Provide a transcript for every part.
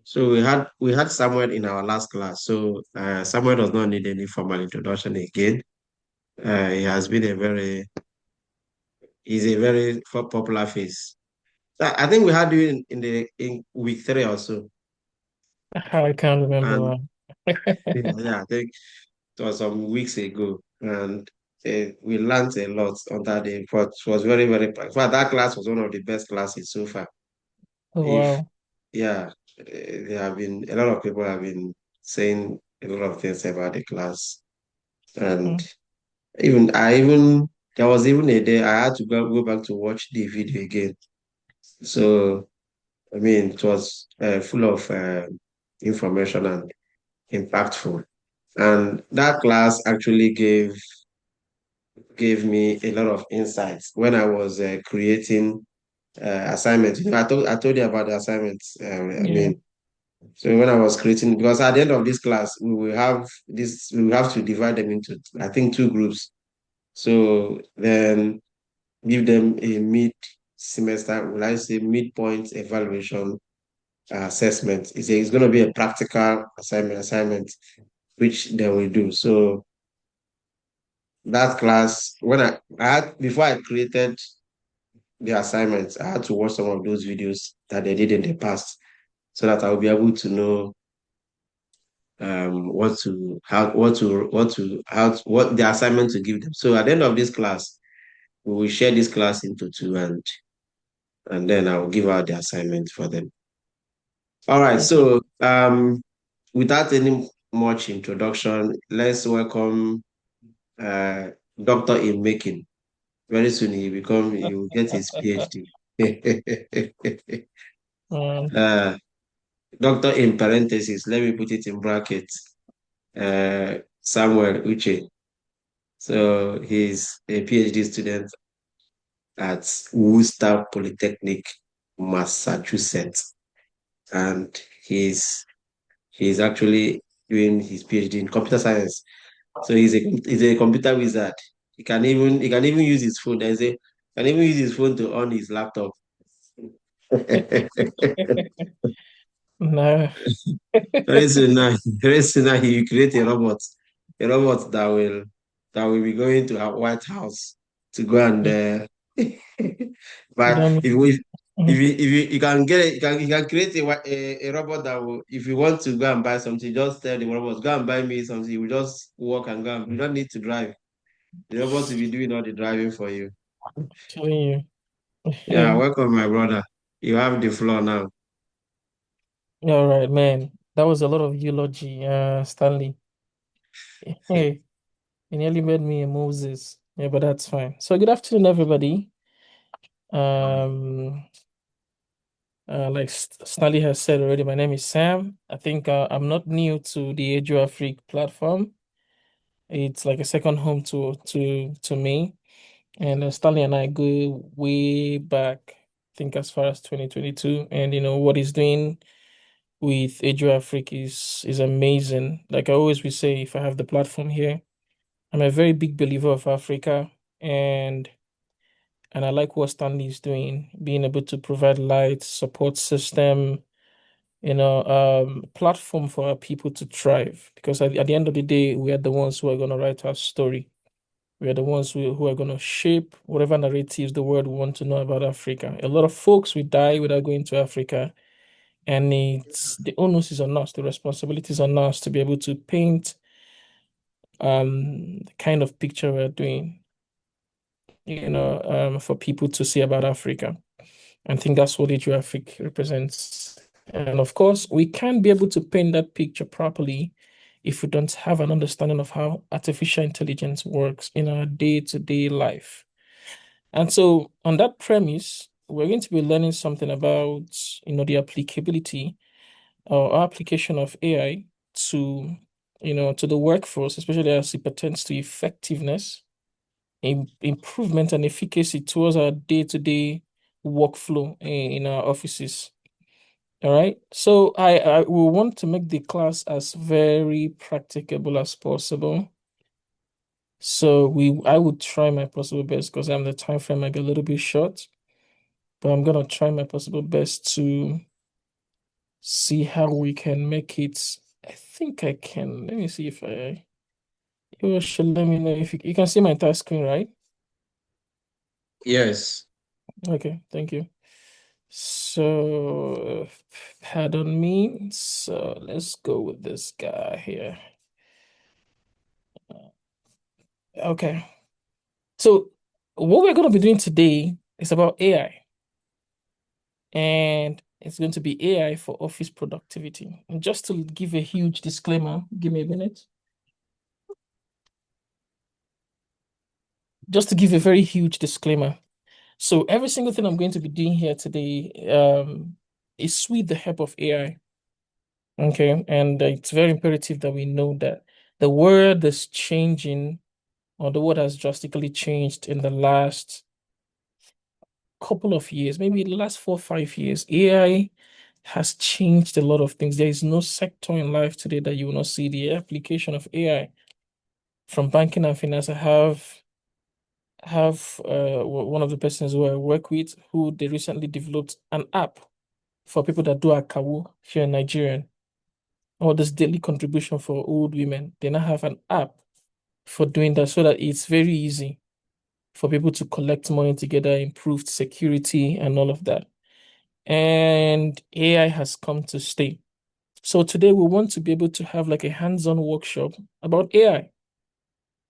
So we had Samuel in our last class. So Samuel does not need any formal introduction again. He has been he's a very popular face. So I think we had you in week three or so. I can't And remember. yeah, I think it was some weeks ago. And we learned a lot on that day. But it was very, very, in fact, that class was one of the best classes so far. Oh, If, wow. yeah, there have been a lot of people have been saying a lot of things about the class. And Mm. even there was even a day I had to go back to watch the video again. So I mean, it was full of information and impactful. And that class actually gave me a lot of insights when I was creating assignments. I told you about the assignments. I Yeah. mean, so when I was creating, because at the end of this class, we will have to divide them into, I think, two groups. So then give them a mid semester, will I say midpoint evaluation assessment. It's going to be a practical assignment, which they will do. So that class, I had before I created the assignments, I had to watch some of those videos that they did in the past so that I'll be able to know what to how what the assignment to give them. So at the end of this class, we will share this class into two, and then I will give out the assignment for them. All right. Okay. So without any much introduction, let's welcome uh Doctor in making. Very soon he will get his PhD. Um, uh, Doctor in parentheses, let me put it in brackets. Samuel Uche. So he's a PhD student at Worcester Polytechnic, Massachusetts, and he's actually doing his PhD in computer science. So he's a computer wizard. He can even use his phone. Can even use his phone to on his laptop. no. Very soon now, very soon now he will create a robot that will be going to our White House to go and You but don't. you can get it, you can create a robot that will, if you want to go and buy something, just tell the robot, go and buy me something. You will just walk and go. You don't need to drive. The robot will be doing all the driving for you. Telling Yeah, you. welcome, my brother. You have the floor now. All right, man. That was a lot of eulogy, Stanley. Hey, you nearly made me a Moses. Yeah, but that's fine. So good afternoon, everybody. Um, like Stanley has said already, my name is Sam. I think I'm not new to the Edu Afrique platform. It's like a second home to me. And Stanley and I go way back, I think as far as 2022. And what he's doing with Edu Afrique is amazing. Like I always will say, if I have the platform here, I'm a very big believer of Africa, and I like what Stanley is doing, being able to provide light, support system, platform for our people to thrive. Because at the end of the day, we are the ones who are going to write our story. We are the ones who are going to shape whatever narratives the world want to know about Africa. A lot of folks will die without going to Africa, and it's the onus is on us, the responsibility is on us to be able to paint the kind of picture we're doing, for people to see about Africa. I think that's what Age Africa represents. And of course, we can't be able to paint that picture properly if we don't have an understanding of how artificial intelligence works in our day-to-day life. And so, on that premise, we're going to be learning something about, the applicability or application of AI to, to the workforce, especially as it pertains to effectiveness, improvement, and efficacy towards our day-to-day workflow in our offices. All right. So I will want to make the class as very practicable as possible. So I would try my possible best because the time frame might be a little bit short, but I'm gonna try my possible best to see how we can make it. I think I can. Let me see if you should let me know if you can see my task screen, right? Yes. Okay, thank you. So, pardon me. So, let's go with this guy here. Okay. So, what we're going to be doing today is about AI, and it's going to be AI for office productivity. And just to give a huge disclaimer, give me a minute. Just to give a very huge disclaimer. So, every single thing I'm going to be doing here today is with the help of AI. Okay, and it's very imperative that we know that the world is changing, or the world has drastically changed in the last couple of years, maybe the last 4 or 5 years. AI has changed a lot of things. There is no sector in life today that you will not see the application of AI. From banking and finance, I have one of the persons who I work with who they recently developed an app for people that do akawu here in Nigeria, or this daily contribution for old women. They now have an app for doing that so that it's very easy for people to collect money together, improved security, and all of that. And AI has come to stay. So today we want to be able to have like a hands-on workshop about AI,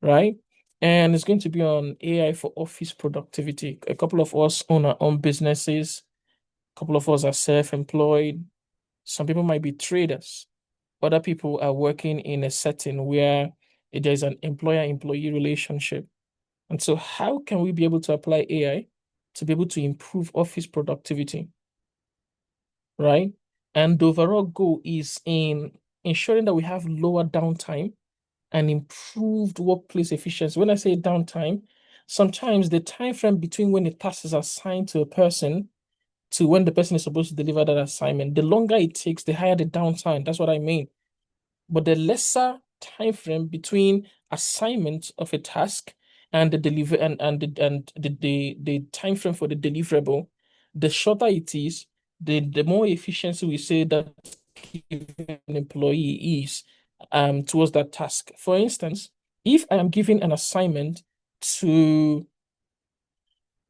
right? And it's going to be on AI for office productivity. A couple of us own our own businesses. A couple of us are self-employed. Some people might be traders. Other people are working in a setting where there's an employer-employee relationship. And so how can we be able to apply AI to be able to improve office productivity, right? And the overall goal is in ensuring that we have lower downtime and improved workplace efficiency. When I say downtime, sometimes the time frame between when a task is assigned to a person to when the person is supposed to deliver that assignment, the longer it takes, the higher the downtime. That's what I mean. But the lesser time frame between assignment of a task and the deliver and the time frame for the deliverable, the shorter it is, the more efficiency we say that given employee is towards that task. For instance, if I am given an assignment to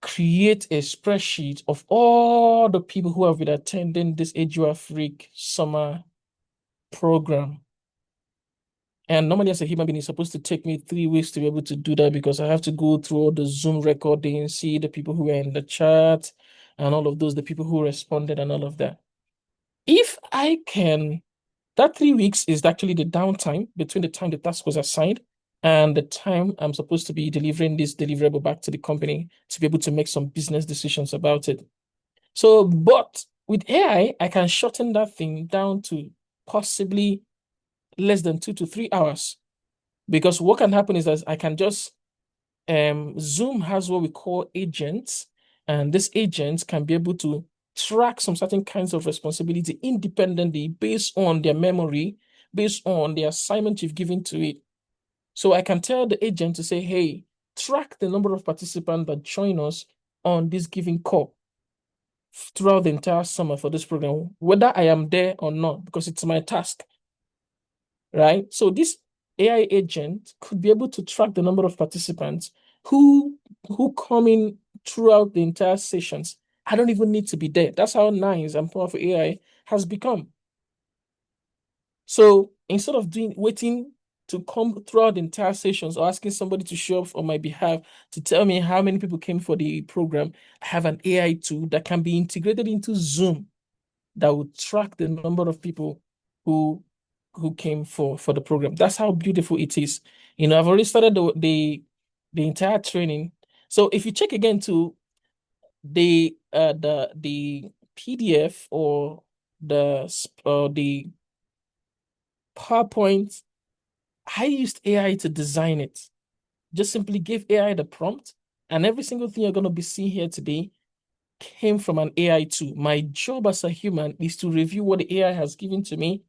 create a spreadsheet of all the people who have been attending this Edu Freak summer program, and normally, as a human being, it's supposed to take me 3 weeks to be able to do that because I have to go through all the Zoom recordings, see the people who are in the chat, and all of those, the people who responded, and all of that. If I can, that 3 weeks is actually the downtime between the time the task was assigned and the time I'm supposed to be delivering this deliverable back to the company to be able to make some business decisions about it. So, but with AI, I can shorten that thing down to possibly less than 2 to 3 hours. Because what can happen is that I can just Zoom has what we call agents, and these agents can be able to track some certain kinds of responsibility independently based on their memory, based on the assignment you've given to it. So I can tell the agent to say, hey, track the number of participants that join us on this given call throughout the entire summer for this program, whether I am there or not, because it's my task, right? So this AI agent could be able to track the number of participants who come in throughout the entire sessions. I don't even need to be there. That's how nice and powerful AI has become. So instead of waiting to come throughout the entire sessions or asking somebody to show up on my behalf to tell me how many people came for the program, I have an AI tool that can be integrated into Zoom that will track the number of people who came for the program. That's how beautiful it is. I've already started the entire training. So if you check again to the PDF or the PowerPoint, I used AI to design it. Just simply give AI the prompt, and every single thing you're going to be seeing here today came from an AI tool. My job as a human is to review what the AI has given to me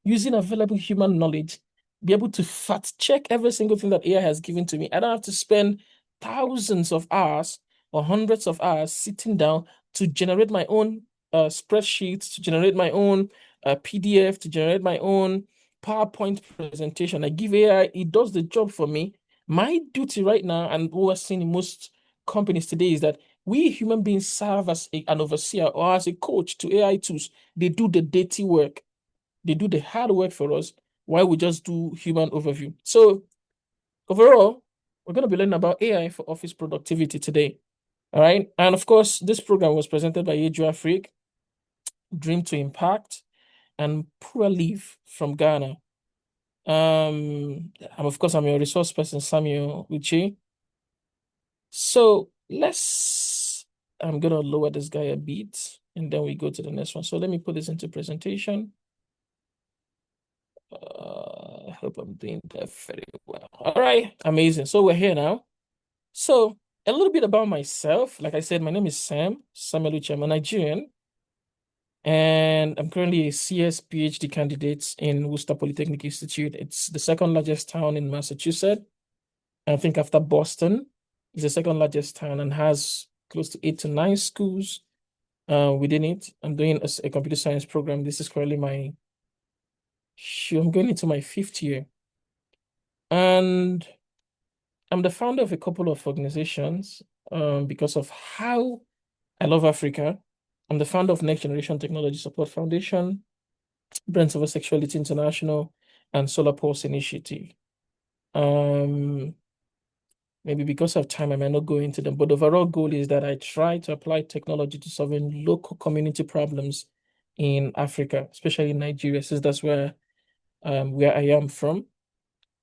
using available human knowledge, be able to fact check every single thing that AI has given to me. I don't have to spend thousands of hours or hundreds of hours sitting down to generate my own spreadsheets, to generate my own PDF, to generate my own PowerPoint presentation. I give AI, it does the job for me. My duty right now, and what we're seeing in most companies today, is that we human beings serve as an overseer or as a coach to AI tools. They do the dirty work. They do the hard work for us while we just do human overview. So overall, we're going to be learning about AI for office productivity today. All right. And of course, this program was presented by Yeju Afrik, Dream to Impact, and Poor Leaf from Ghana. And of course, I'm your resource person, Samuel Uche. So I'm gonna lower this guy a bit, and then we go to the next one. So let me put this into presentation. I hope I'm doing that very well. All right, amazing. So we're here now. So a little bit about myself. Like I said, my name is Samuel Uche. I'm a Nigerian, and I'm currently a CS PhD candidate in Worcester Polytechnic Institute. It's the second largest town in Massachusetts. I think after Boston, it's the second largest town and has close to 8 to 9 schools within it. I'm doing a computer science program. This is currently I'm going into my 5th year. And I'm the founder of a couple of organizations because of how I love Africa. I'm the founder of Next Generation Technology Support Foundation, Brains Over Sexuality International, and Solar Pulse Initiative. Maybe because of time, I might not go into them, but the overall goal is that I try to apply technology to solving local community problems in Africa, especially in Nigeria, since that's where I am from.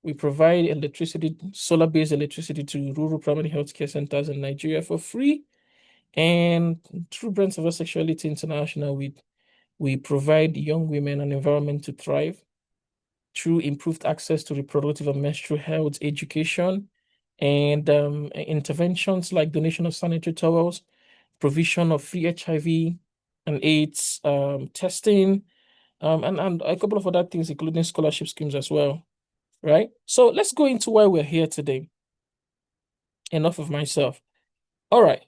We provide electricity, solar-based electricity to rural primary healthcare centers in Nigeria for free. And through Brains Over Sexuality International, we provide young women an environment to thrive through improved access to reproductive and menstrual health education, and interventions like donation of sanitary towels, provision of free HIV and AIDS testing, and a couple of other things, including scholarship schemes as well, right? So let's go into why we're here today. Enough of myself. All right.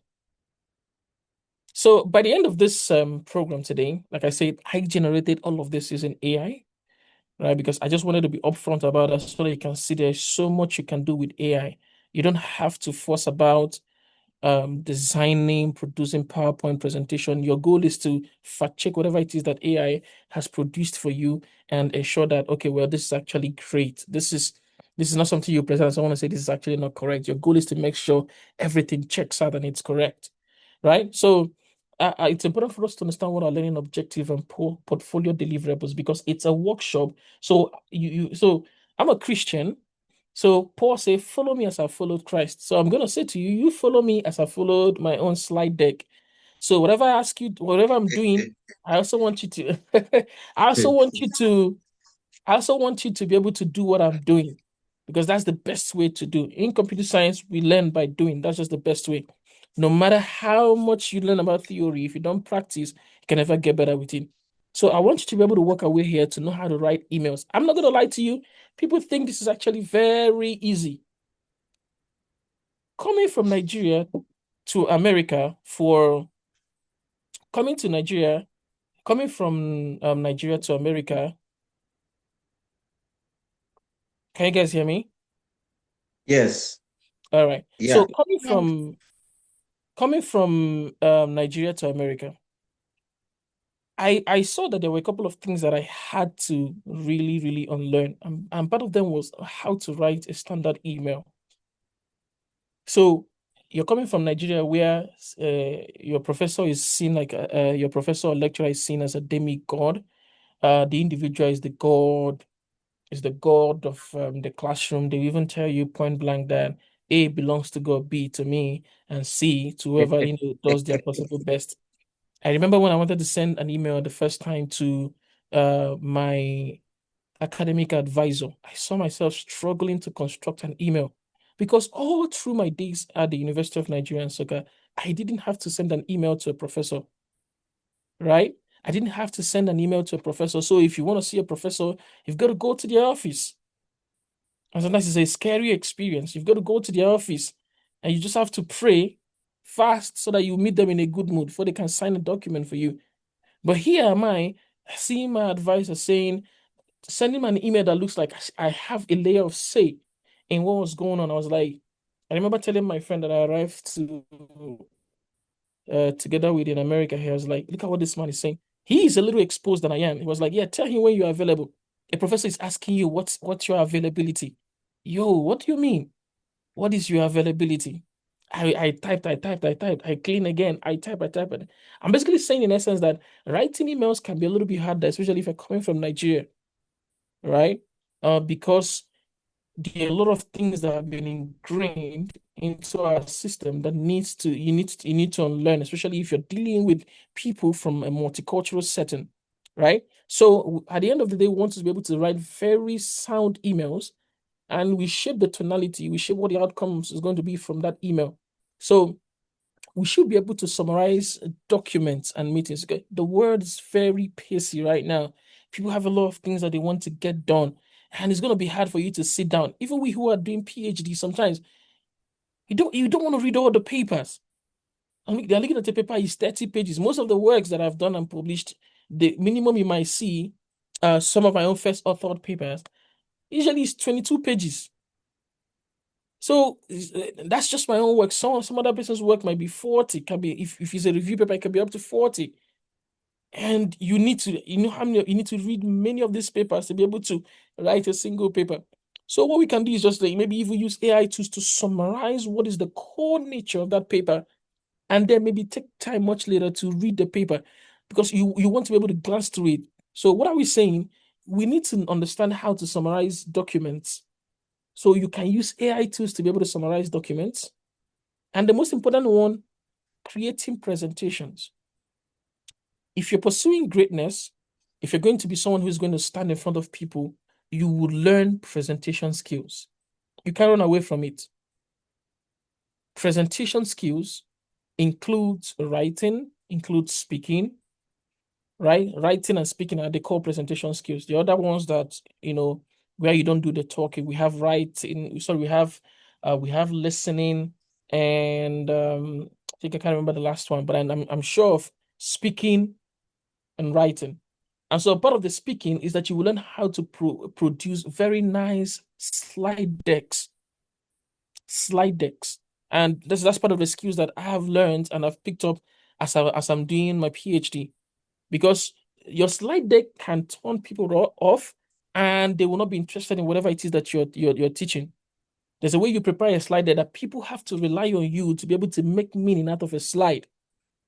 So by the end of this program today, like I said, I generated all of this using AI, right? Because I just wanted to be upfront about that so that you can see there's so much you can do with AI. You don't have to force about designing, producing PowerPoint presentation. Your goal is to fact check whatever it is that AI has produced for you and ensure that, okay, well, this is actually great. This is not something you present and someone say this is actually not correct. Your goal is to make sure everything checks out and it's correct, right? So it's important for us to understand what our learning objective and portfolio deliverables, because it's a workshop. So so I'm a Christian. So Paul said, follow me as I followed Christ. So I'm going to say to you, you follow me as I followed my own slide deck. So whatever I ask you, whatever I'm doing, I also want you to, I also want you to, I also want you to be able to do what I'm doing, because that's the best way to do. In computer science, we learn by doing. That's just the best way. No matter how much you learn about theory, if you don't practice, you can never get better with it. So I want you to be able to work away here to know how to write emails. I'm not going to lie to you. People think this is actually very easy. Coming from Nigeria to America for coming to Nigeria, coming from Nigeria to America. Can you guys hear me? Yes. All right. Yeah. So coming from Nigeria to America, I saw that there were a couple of things that I had to really, really unlearn. And part of them was how to write a standard email. So you're coming from Nigeria where your professor is seen like your professor or lecturer is seen as a demigod. The individual is the god of the classroom. They even tell you point blank that A belongs to God, B to me, and C to whoever does their possible best. I remember when I wanted to send an email the first time to my academic advisor, I saw myself struggling to construct an email because all through my days at the University of Nigeria in Nsukka, I didn't have to send an email to a professor, right? I didn't have to send an email to a professor. So if you want to see a professor, you've got to go to their office. And sometimes it's a scary experience. You've got to go to their office and you just have to pray fast so that you meet them in a good mood before they can sign a document for you. But here am I seeing my advisor saying, sending me an email that looks like I have a layer of say in what was going on. I was like, I remember telling my friend that I arrived to together with in America. He was like, look at what this man is saying. He is a little exposed than I am. He was like, yeah, tell him when you're available. A professor is asking you what's your availability. Yo, what do you mean? What is your availability? I typed, I clean again, I type. I'm basically saying in essence that writing emails can be a little bit harder, especially if you're coming from Nigeria, right? Because there are a lot of things that have been ingrained into our system that you need to unlearn, especially if you're dealing with people from a multicultural setting, right? So at the end of the day, we want to be able to write very sound emails, and we shape the tonality, we shape what the outcomes is going to be from that email. So we should be able to summarize documents and meetings. Okay? The world is very pacey right now. People have a lot of things that they want to get done, and it's going to be hard for you to sit down. Even we who are doing PhD, sometimes you don't want to read all the papers. I mean, they're looking at the paper is 30 pages. Most of the works that I've done and published, the minimum you might see, some of my own first authored papers, usually is 22 pages. So that's just my own work. Some other person's work might be 40, can be if it's a review paper, it can be up to 40. And you need to, how many you need to read many of these papers to be able to write a single paper. So what we can do is just like maybe even use AI tools to summarize what is the core nature of that paper, and then maybe take time much later to read the paper because you want to be able to glance through it. So what are we saying? We need to understand how to summarize documents. So you can use AI tools to be able to summarize documents. And the most important one, creating presentations. If you're pursuing greatness, if you're going to be someone who's going to stand in front of people, you would learn presentation skills. You can't run away from it. Presentation skills includes writing, includes speaking, right? Writing and speaking are the core presentation skills. The other ones that, where you don't do the talking, we have writing, sorry, we have listening, and I think I can't remember the last one, but I'm sure of speaking and writing. And so part of the speaking is that you will learn how to produce very nice slide decks. And that's part of the skills that I have learned and I've picked up as I'm doing my PhD. Because your slide deck can turn people off and they will not be interested in whatever it is that you're teaching. There's a way you prepare a slide deck that people have to rely on you to be able to make meaning out of a slide.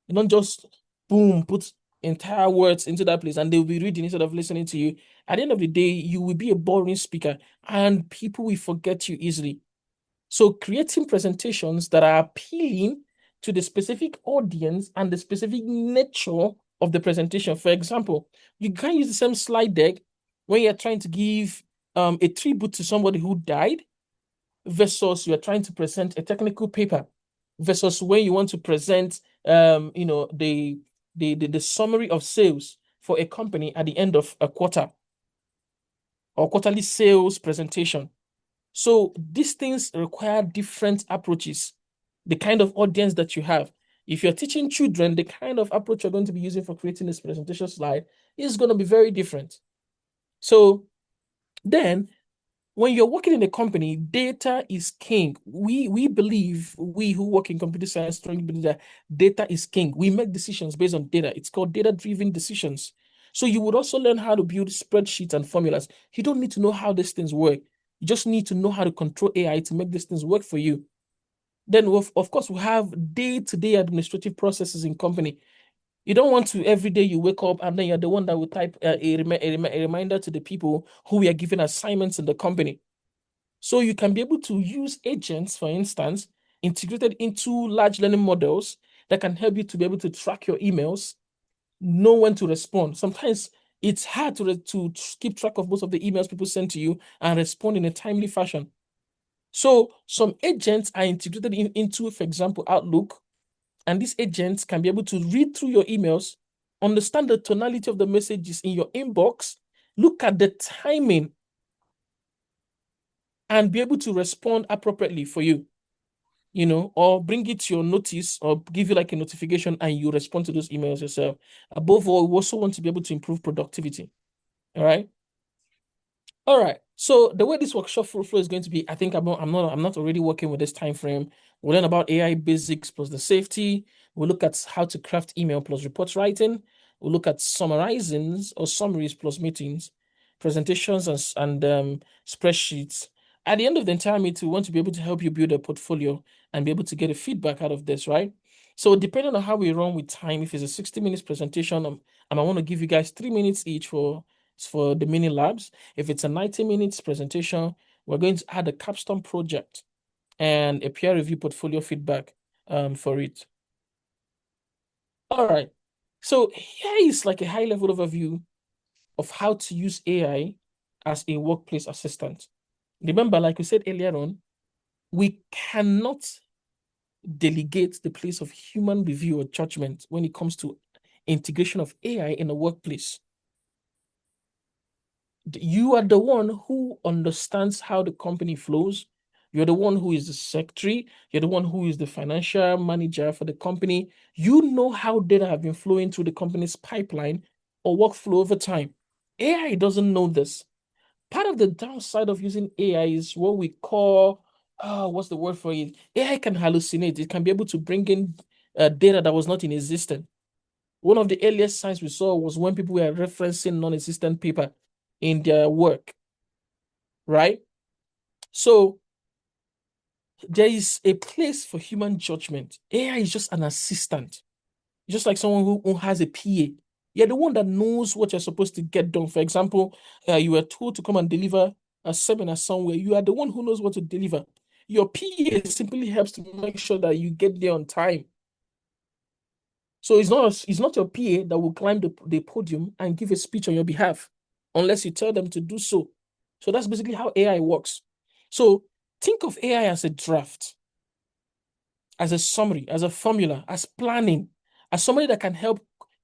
You don't just boom, put entire words into that place and they'll be reading instead of listening to you. At the end of the day, you will be a boring speaker and people will forget you easily. So creating presentations that are appealing to the specific audience and the specific nature of the presentation. For example, you can't use the same slide deck when you're trying to give a tribute to somebody who died versus you're trying to present a technical paper versus when you want to present the summary of sales for a company at the end of a quarter or quarterly sales presentation. So these things require different approaches, the kind of audience that you have. If you're teaching children, the kind of approach you're going to be using for creating this presentation slide is going to be very different. So then when you're working in a company, data is king. We believe, we who work in computer science strongly believe that data is king. We make decisions based on data. It's called data-driven decisions. So you would also learn how to build spreadsheets and formulas. You don't need to know how these things work. You just need to know how to control AI to make these things work for you. Then, of course, we have day-to-day administrative processes in company. You don't want to every day you wake up and then you're the one that will type a reminder to the people who we are giving assignments in the company. So you can be able to use agents, for instance, integrated into large learning models that can help you to be able to track your emails, know when to respond. Sometimes it's hard to keep track of most of the emails people send to you and respond in a timely fashion. So some agents are integrated into, for example, Outlook, and these agents can be able to read through your emails, understand the tonality of the messages in your inbox, look at the timing, and be able to respond appropriately for you. or bring it to your notice or give you like a notification and you respond to those emails yourself. Above all, we also want to be able to improve productivity. All right. All right. So the way this workshop flow is going to be, I think I'm not already working with this time frame. We'll learn about AI basics plus the safety. We'll look at how to craft email plus report writing. We'll look at summarizings or summaries plus meetings, presentations and spreadsheets. At the end of the entire meeting, we want to be able to help you build a portfolio and be able to get a feedback out of this, right? So depending on how we run with time, if it's a 60 minutes presentation, I want to give you guys 3 minutes each for the mini labs. If it's a 90 minutes presentation, we're going to add a capstone project and a peer review portfolio feedback for it. All right. So here is like a high level overview of how to use AI as a workplace assistant. Remember, like we said earlier on, we cannot delegate the place of human review or judgment when it comes to integration of AI in a workplace. You are the one who understands how the company flows. You're the one who is the secretary. You're the one who is the financial manager for the company. You know how data have been flowing through the company's pipeline or workflow over time. AI doesn't know this. Part of the downside of using AI is what we call, what's the word for it? AI can hallucinate. It can be able to bring in data that was not in existence. One of the earliest signs we saw was when people were referencing non-existent paper in their work, right? So there is a place for human judgment. AI is just an assistant, just like someone who has a PA. You're the one that knows what you're supposed to get done. For example, you were told to come and deliver a seminar somewhere. You are the one who knows what to deliver. Your PA simply helps to make sure that you get there on time. So it's not your PA that will climb the podium and give a speech on your behalf unless you tell them to do so. So that's basically how AI works. So think of AI as a draft, as a summary, as a formula, as planning, as somebody that can help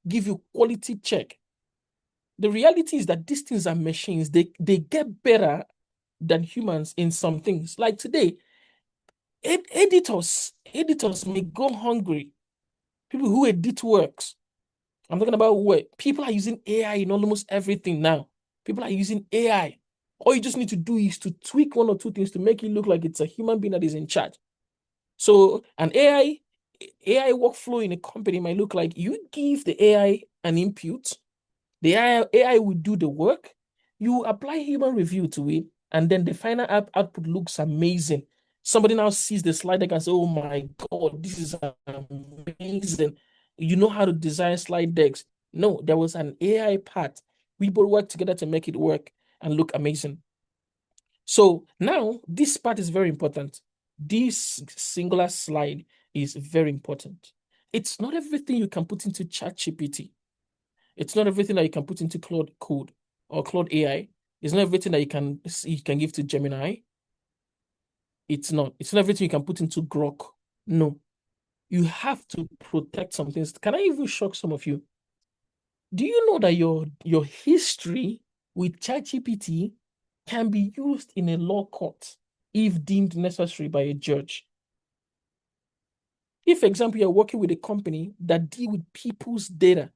give you quality check. The reality is that these things are machines. They get better than humans in some things. Like today, editors may go hungry. People who edit works. I'm talking about what people are using AI in almost everything now. People are using AI. All you just need to do is to tweak one or two things to make it look like it's a human being that is in charge. So an AI workflow in a company might look like you give the AI an input, the AI will do the work, you apply human review to it, and then the final output looks amazing. Somebody now sees the slide deck and says, oh my God, this is amazing. You know how to design slide decks. No, there was an AI part. We both worked together to make it work and look amazing. So now this part is very important. This singular slide is very important. It's not everything you can put into ChatGPT. It's not everything that you can put into Claude Code or Claude AI. It's not everything that you can give to Gemini. It's not. It's not everything you can put into Grok. No. You have to protect some things. Can I even shock some of you? Do you know that your history with ChatGPT can be used in a law court if deemed necessary by a judge? If, for example, you're working with a company that deal with people's data,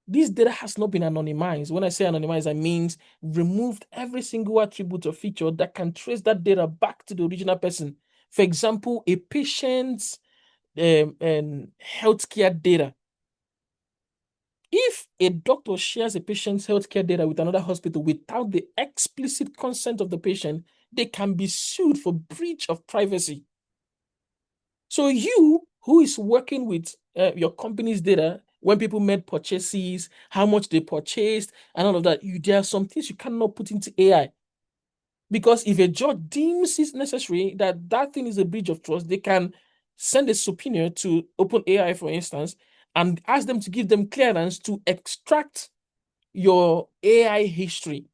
this data has not been anonymized. When I say anonymized, I mean removed every single attribute or feature that can trace that data back to the original person. For example, a patient's healthcare data. If a doctor shares a patient's healthcare data with another hospital without the explicit consent of the patient, they can be sued for breach of privacy. So you, who is working with your company's data, when people made purchases, how much they purchased, and all of that, there are some things you cannot put into AI. Because if a judge deems it necessary that that thing is a breach of trust, they can send a subpoena to OpenAI, for instance, and ask them to give them clearance to extract your AI history.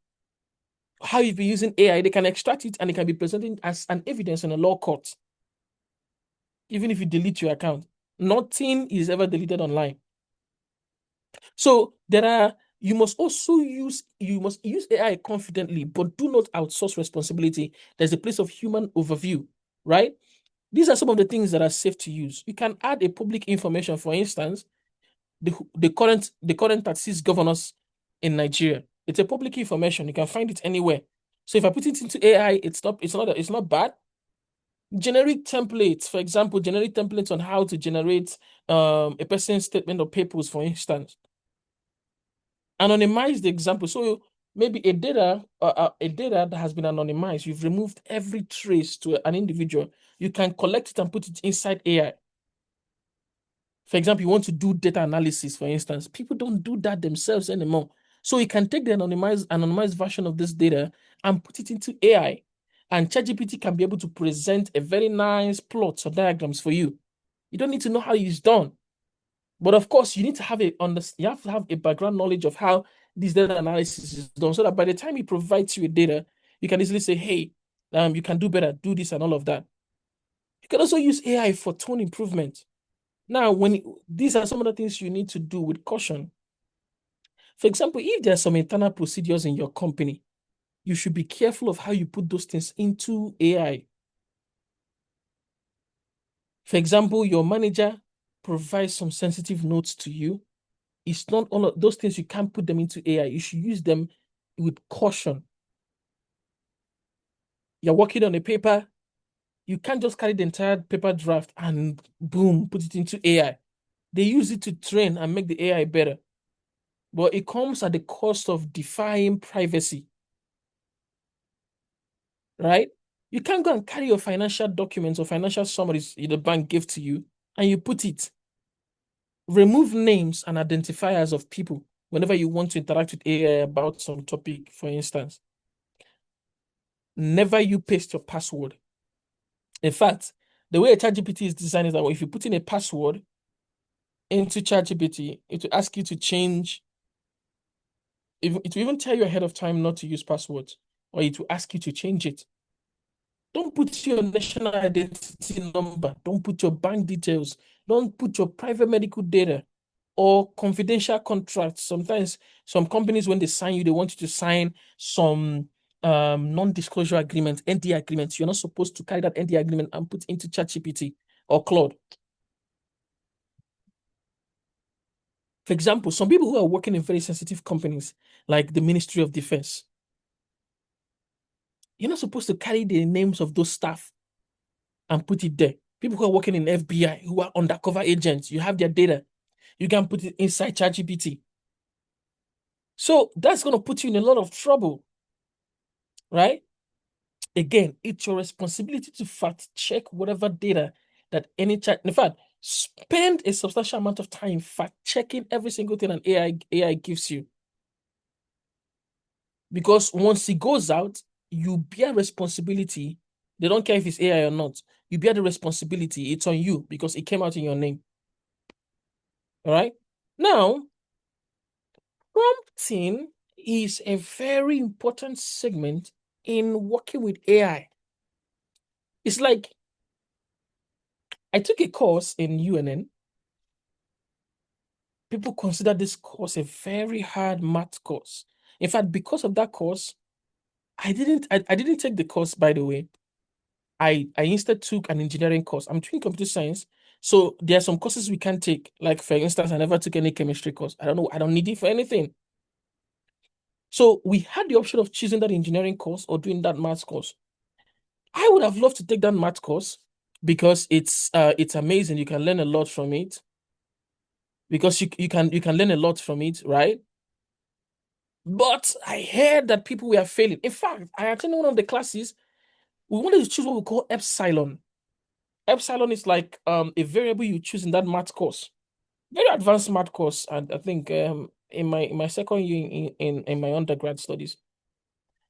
How you've been using AI, they can extract it and it can be presented as an evidence in a law court. Even if you delete your account, nothing is ever deleted online. So you must use AI confidently, but do not outsource responsibility. There's a place of human overview, right? These are some of the things that are safe to use. You can add a public information, for instance, the current taxis governors in Nigeria. It's a public information. You can find it anywhere. So if I put it into AI, it's not bad. Generic templates, for example, generic templates on how to generate a person's statement of purpose, for instance. Anonymize the example. So maybe a data that has been anonymized, you've removed every trace to an individual. You can collect it and put it inside AI. For example, you want to do data analysis, for instance. People don't do that themselves anymore. So you can take the anonymized version of this data and put it into AI. And ChatGPT can be able to present a very nice plots or diagrams for you. You don't need to know how it's done. But of course, you need to have you have to have a background knowledge of how this data analysis is done, so that by the time it provides you with data, you can easily say, hey, you can do better, do this and all of that. You can also use AI for tone improvement. Now, these are some of the things you need to do with caution. For example, if there are some internal procedures in your company, you should be careful of how you put those things into AI. For example, your manager provides some sensitive notes to you. It's not all of those things, you can't put them into AI. You should use them with caution. You're working on a paper, you can't just carry the entire paper draft and boom, put it into AI. They use it to train and make the AI better. But it comes at the cost of defying privacy. Right? You can't go and carry your financial documents or financial summaries the bank gave to you and you put it. Remove names and identifiers of people whenever you want to interact with AI about some topic, for instance. Never you paste your password. In fact, the way a ChatGPT is designed is that if you put in a password into ChatGPT, it will ask you to change. It will even tell you ahead of time not to use passwords, or it will ask you to change it. Don't put your national identity number. Don't put your bank details. Don't put your private medical data or confidential contracts. Sometimes some companies, when they sign you, they want you to sign some non-disclosure agreement, NDA agreements. You're not supposed to carry that NDA agreement and put into ChatGPT or Claude. For example, some people who are working in very sensitive companies, like the Ministry of Defense, you're not supposed to carry the names of those staff and put it there. People who are working in FBI, who are undercover agents, you have their data. You can put it inside ChatGPT. So that's going to put you in a lot of trouble, right? Again, it's your responsibility to fact check whatever data that any chat. In fact, spend a substantial amount of time fact checking every single thing an AI gives you. Because once it goes out, you bear responsibility. They don't care if it's AI or not. You bear the responsibility. It's on you because it came out in your name. All right. Now, prompting is a very important segment in working with AI. It's like I took a course in UNN. People consider this course a very hard math course. In fact, because of that course, I didn't take the course, by the way. I instead took an engineering course. I'm doing computer science. So there are some courses we can't take. Like, for instance, I never took any chemistry course. I don't know. I don't need it for anything. So we had the option of choosing that engineering course or doing that math course. I would have loved to take that math course because it's amazing. You can learn a lot from it. Because you can learn a lot from it, right? But I heard that people were failing. In fact, I attended one of the classes. We wanted to choose what we call epsilon. Epsilon is like a variable you choose in that math course. Very advanced math course, and I think in my second year in my undergrad studies.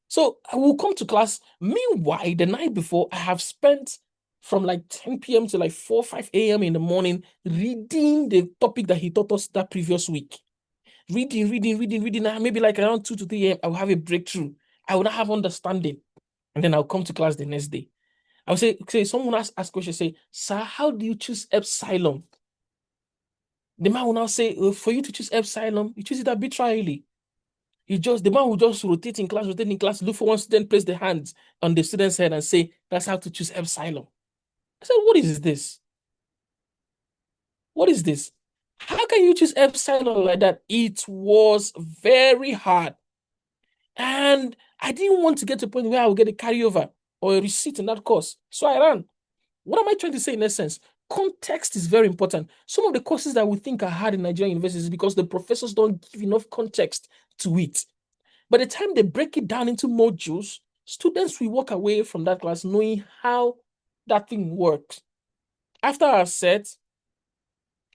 So I will come to class. Meanwhile, the night before, I have spent from like 10 p.m. to like 4, 5 a.m. in the morning reading the topic that he taught us that previous week. Reading. Now maybe like around 2 to 3 a.m. I will have a breakthrough. I will not have understanding. And then I'll come to class the next day. I will say someone ask question, say, sir, how do you choose epsilon? The man will now say, for you to choose epsilon, you choose it arbitrarily. The man will just rotate in class, look for one student, place the hands on the student's head and say, that's how to choose epsilon. I said, what is this? What is this? How can you choose epsilon like that? It was very hard. And I didn't want to get to a point where I would get a carryover or a receipt in that course. So I ran. What am I trying to say in essence? Context is very important. Some of the courses that we think are hard in Nigerian universities is because the professors don't give enough context to it. By the time they break it down into modules, students will walk away from that class knowing how that thing works. After our set,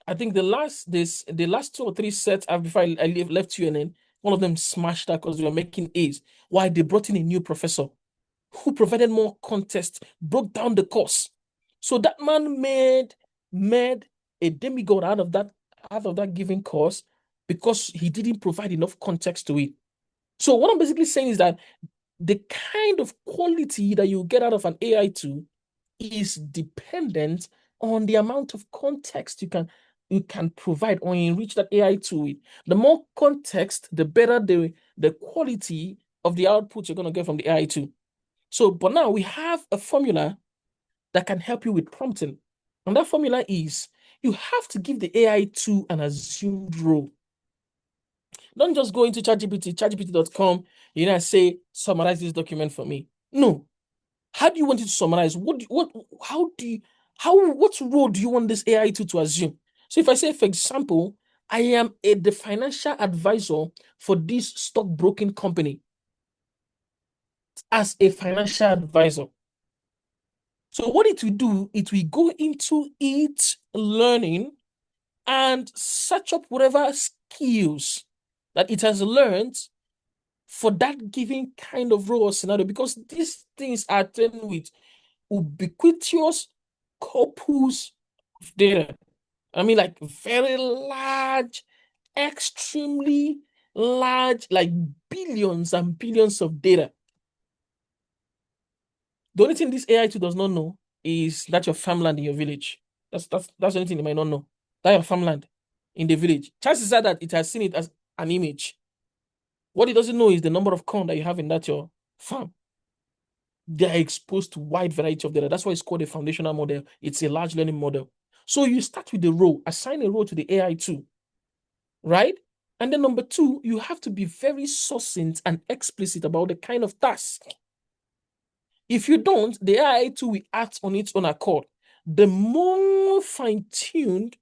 I think the last 2 or 3 sets before I left UNN, one of them smashed that because we were making A's. Why? They brought in a new professor who provided more context, broke down the course. So that man made a demigod out of that given course because he didn't provide enough context to it. So what I'm basically saying is that the kind of quality that you get out of an AI tool is dependent on the amount of context you can provide or enrich that AI tool with. The more context, the better the quality of the output you're going to get from the AI tool. So, but now we have a formula that can help you with prompting. And that formula is you have to give the AI tool an assumed role. Don't just go into ChatGPT, chatgpt.com, say, summarize this document for me. No. How do you want it to summarize? What role do you want this AI to assume? So if I say, for example, I am the financial advisor for this stockbroking company as a financial advisor. So what it will do, it will go into its learning and search up whatever skills that it has learned for that given kind of role or scenario, because these things are trained with ubiquitous corpus of data. I mean, like very large, extremely large, like billions and billions of data. The only thing this AI tool does not know is that your farmland in your village. That's the only thing it might not know. That your farmland in the village. Chances are that it has seen it as an image. What it doesn't know is the number of corn that you have in that your farm. They are exposed to wide variety of data. That's why it's called a foundational model. It's a large learning model. So you start with the role, assign a role to the AI tool, right? And then number 2, you have to be very succinct and explicit about the kind of task. If you don't, the AI tool will act on its own accord. The more fine-tuned,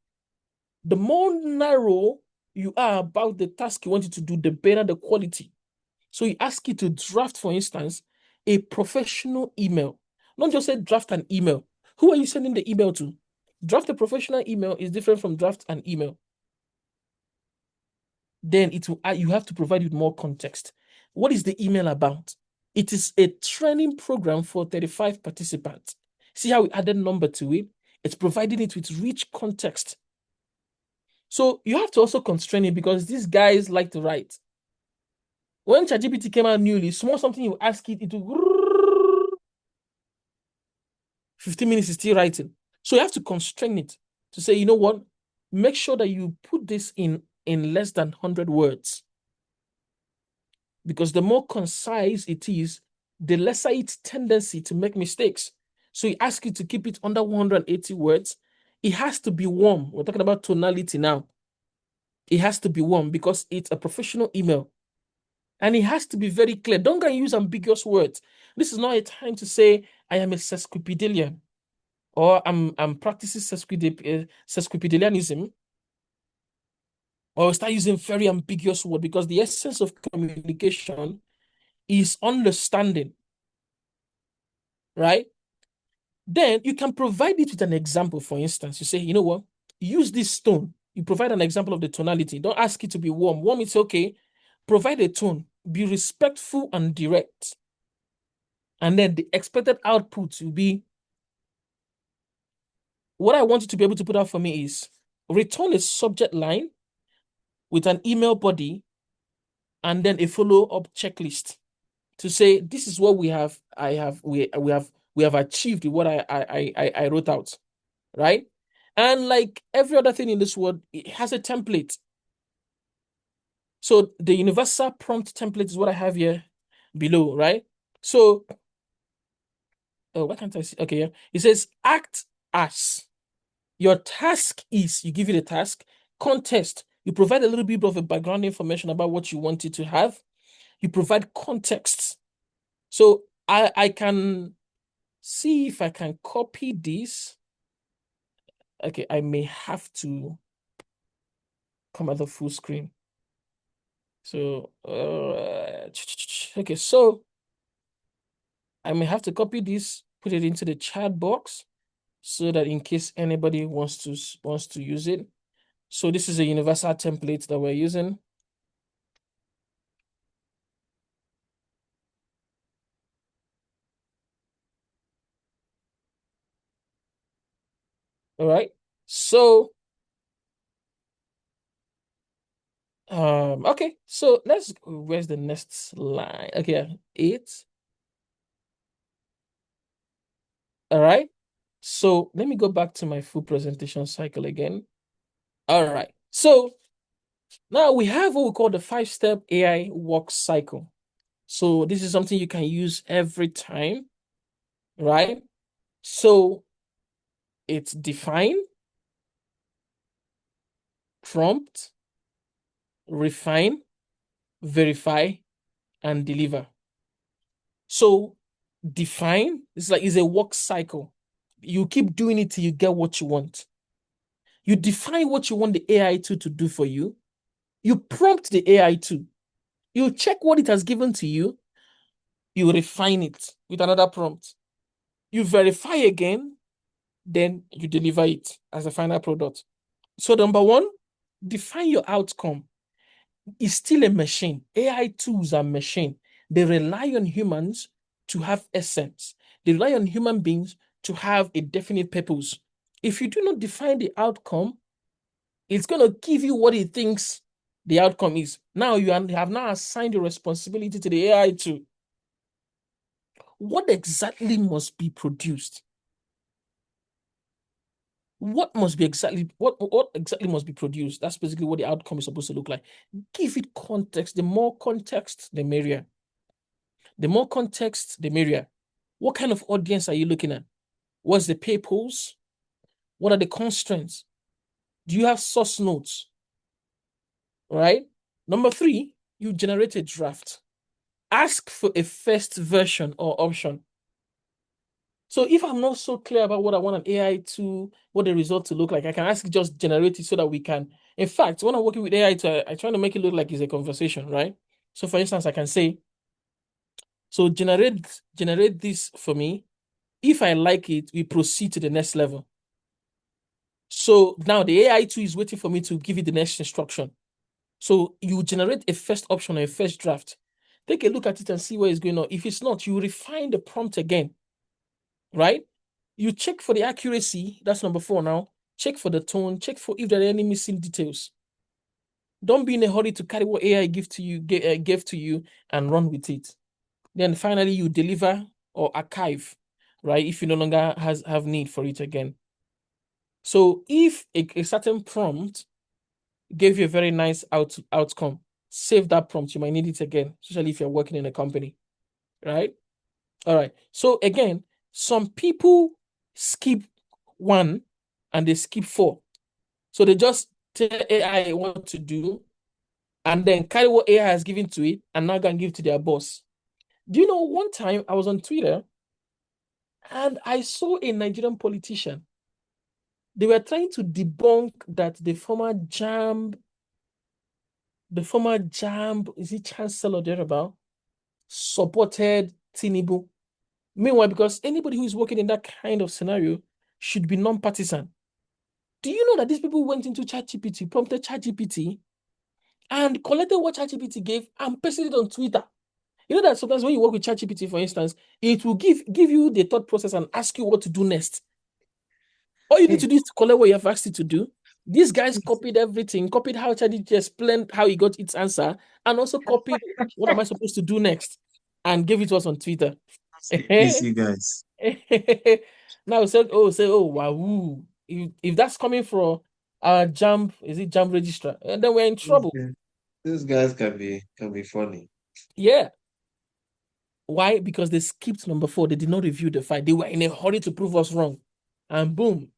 the more narrow you are about the task you want it to do, the better the quality. So you ask it to draft, for instance, a professional email. Not just say draft an email. Who are you sending the email to? Draft a professional email is different from draft an email. Then you have to provide with more context. What is the email about? It is a training program for 35 participants. See how we added number to it? It's providing it with rich context. So you have to also constrain it because these guys like to write. When ChatGPT came out newly, small something you ask it, it will 15 minutes is still writing. So you have to constrain it to say, you know what? Make sure that you put this in less than 100 words. Because the more concise it is, the lesser its tendency to make mistakes. So you ask it to keep it under 180 words. It has to be warm. We're talking about tonality now. It has to be warm because it's a professional email. And it has to be very clear. Don't go and use ambiguous words. This is not a time to say, I am a sesquipedalian, or I'm practicing sesquipedalianism, or start using very ambiguous words, because the essence of communication is understanding, right? Then you can provide it with an example. For instance, you say, you know what? Use this tone. You provide an example of the tonality. Don't ask it to be warm. Warm, it's okay. Provide a tone. Be respectful and direct. And then the expected output will be, what I want you to be able to put out for me is return a subject line with an email body and then a follow-up checklist to say, this is what we have achieved with what I wrote out, right? And like every other thing in this world, it has a template. So the universal prompt template is what I have here below, right? So, oh, why can't I see? Okay, yeah. It says act as. Your task is, you give it a task, context, you provide a little bit of a background information about what you want it to have. You provide context. So I can see if I can copy this. Okay, I may have to come at the full screen. So, okay, so I may have to copy this, put it into the chat box so that in case anybody wants to use it. So this is a universal template that we're using. All right. So, okay. So where's the next line? Okay, 8. All right. So let me go back to my full presentation cycle again. All right. So now we have what we call the 5-step AI work cycle. So this is something you can use every time, right? So it's define, prompt, refine, verify, and deliver. So define is a work cycle. You keep doing it till you get what you want. You define what you want the AI tool to do for you. You prompt the AI tool. You check what it has given to you. You refine it with another prompt. You verify again, then you deliver it as a final product. So number one, define your outcome. It's still a machine. AI tools are machine. They rely on humans to have essence. They rely on human beings to have a definite purpose. If you do not define the outcome, it's going to give you what it thinks the outcome is. Now you have now assigned the responsibility to the AI to what exactly must be produced. What exactly must be produced? That's basically what the outcome is supposed to look like. Give it context. The more context, the merrier. The more context, the merrier. What kind of audience are you looking at? What's the purpose? What are the constraints? Do you have source notes? Right? Number 3, you generate a draft. Ask for a first version or option. So if I'm not so clear about what I want an AI to, what the result to look like, I can ask it just generate it so that we can. In fact, when I'm working with AI, I try to make it look like it's a conversation, right? So for instance, I can say, so generate this for me. If I like it, we proceed to the next level. So now the AI tool is waiting for me to give it the next instruction. So you generate a first option or a first draft. Take a look at it and see what is going on. If it's not, you refine the prompt again, right? You check for the accuracy. That's number 4 now. Check for the tone. Check for if there are any missing details. Don't be in a hurry to carry what AI gave to you and run with it. Then finally, you deliver or archive, right? If you no longer have need for it again. So if a certain prompt gave you a very nice outcome, save that prompt. You might need it again, especially if you're working in a company, right? All right. So again, some people skip 1 and they skip 4. So they just tell AI what to do and then carry what AI has given to it and now go and give to their boss. Do you know one time I was on Twitter and I saw a Nigerian politician. They were trying to debunk that the former JAMB, is it chancellor thereabout, supported Tinubu. Meanwhile, because anybody who is working in that kind of scenario should be non-partisan. Do you know that these people went into ChatGPT, prompted ChatGPT, and collected what ChatGPT gave and pasted it on Twitter? You know that sometimes when you work with ChatGPT, for instance, it will give you the thought process and ask you what to do next. All you need to do is to collect what you have asked it to do. These guys copied everything, copied how ChatGPT explained how he got its answer, and also copied what am I supposed to do next, and gave it to us on Twitter. Please, you guys. Now wow. If that's coming from JAMB, is it JAMB registrar? And then we're in trouble. These guys can be funny. Yeah. Why? Because they skipped number 4. They did not review the file. They were in a hurry to prove us wrong. and boom,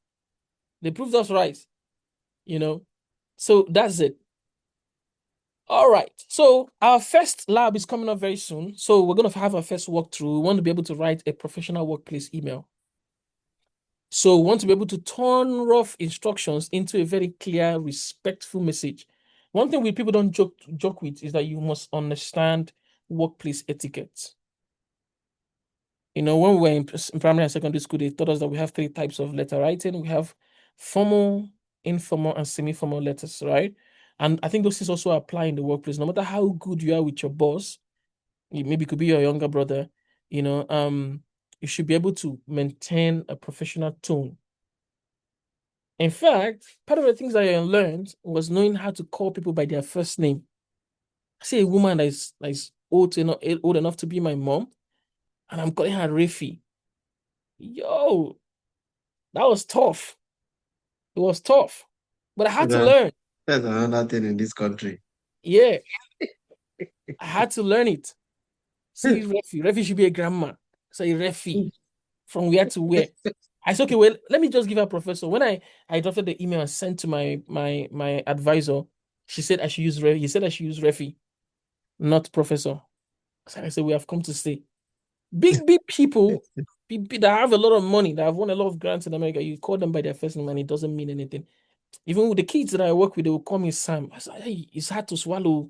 they proved us right. So that's it. All right. So our first lab is coming up very soon. So we're going to have our first walkthrough. We want to be able to write a professional workplace email. So we want to be able to turn rough instructions into a very clear, respectful message. One thing people don't joke with is that you must understand workplace etiquette. When we were in primary and secondary school, they taught us that we have 3 types of letter writing. We have formal, informal, and semi-formal letters, right? And I think those things also apply in the workplace. No matter how good you are with your boss, maybe it could be your younger brother, you should be able to maintain a professional tone. In fact, part of the things that I learned was knowing how to call people by their first name. I see a woman that is old enough to be my mom, and I'm calling her Refi. Yo, that was tough. It was tough, but I had to learn. That's another thing in this country. Yeah, I had to learn it. See, Refi should be a grandma. Say Refi, from where to where. I said, okay, well, let me just give her professor. When I drafted the email and sent to my advisor, she said I should use Refi. He said I should use Refi, not professor. So I said, we have come to stay. Big people that have a lot of money, that have won a lot of grants in America, you call them by their first name and it doesn't mean anything. Even with the kids that I work with, they will call me Sam. I said, hey, it's hard to swallow.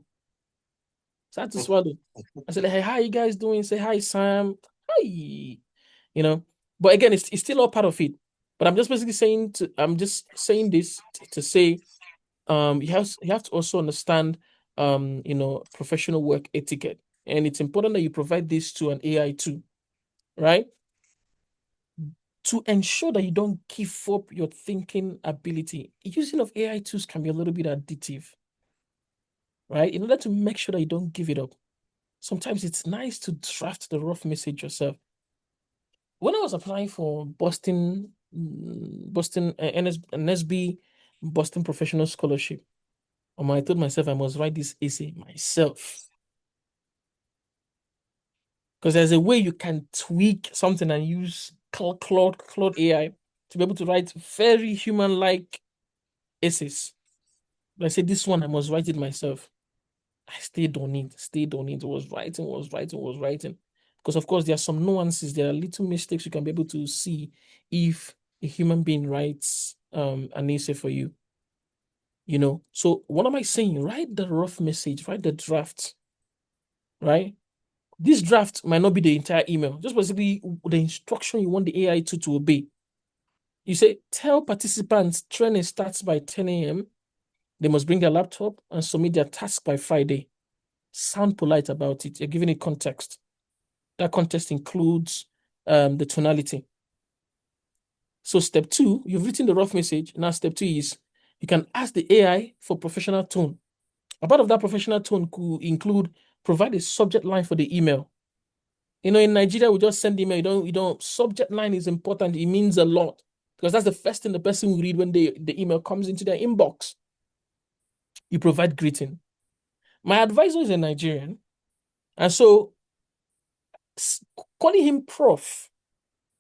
It's hard to swallow. I said, hey, how you guys doing? Say hi, Sam. Hi. But again, it's still all part of it. But I'm just basically saying this to say, you have to also understand, professional work etiquette, and it's important that you provide this to an AI too, right? To ensure that you don't give up your thinking ability. Using of AI tools can be a little bit addictive, right? In order to make sure that you don't give it up, sometimes it's nice to draft the rough message yourself. When I was applying for Boston NSB Boston Professional Scholarship, I told myself I must write this essay myself. Because there's a way you can tweak something and use Claude AI to be able to write very human-like essays. But I said, this one, I must write it myself. I stayed on it, was writing. Because, of course, there are some nuances, there are little mistakes you can be able to see if a human being writes an essay for you. So what am I saying? Write the rough message, write the draft, right? This draft might not be the entire email, just basically the instruction you want the AI to obey. You say, tell participants training starts by 10 a.m. They must bring their laptop and submit their task by Friday. Sound polite about it. You're giving it context. That context includes the tonality. So step 2, you've written the rough message. Now step 2 is you can ask the AI for professional tone. A part of that professional tone could include provide a subject line for the email. In Nigeria, we just send email. Subject line is important. It means a lot because that's the first thing the person will read when the email comes into their inbox. You provide greeting. My advisor is a Nigerian, and so calling him prof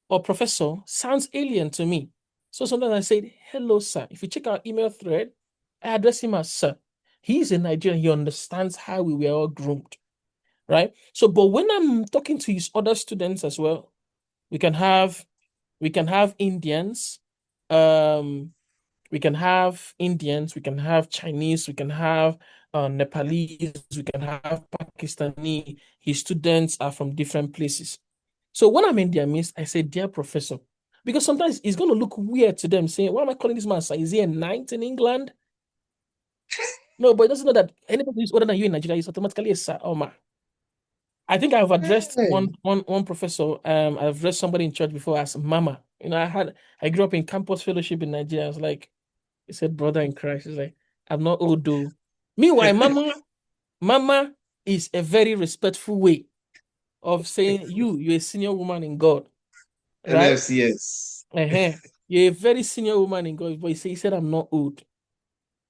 or professor sounds alien to me. So sometimes I say, hello, sir. If you check our email thread, I address him as sir. He's a Nigerian. He understands how we were all groomed, right? So, but when I'm talking to his other students as well, we can have Indians, we can have Chinese, we can have Nepalese, we can have Pakistani. His students are from different places. So when I'm in their midst, I say, dear professor, because sometimes it's going to look weird to them saying, why am I calling this man? Is he a knight in England? No, but it doesn't know that anybody who's older than you in Nigeria is automatically a sir or ma. I think I've addressed one professor. I've addressed somebody in church before as mama. I grew up in campus fellowship in Nigeria. I was like, he said, brother in Christ. He's like, I'm not old though. Meanwhile, mama is a very respectful way of saying you're a senior woman in God. Right? NFCS. You're a very senior woman in God, but he said I'm not old.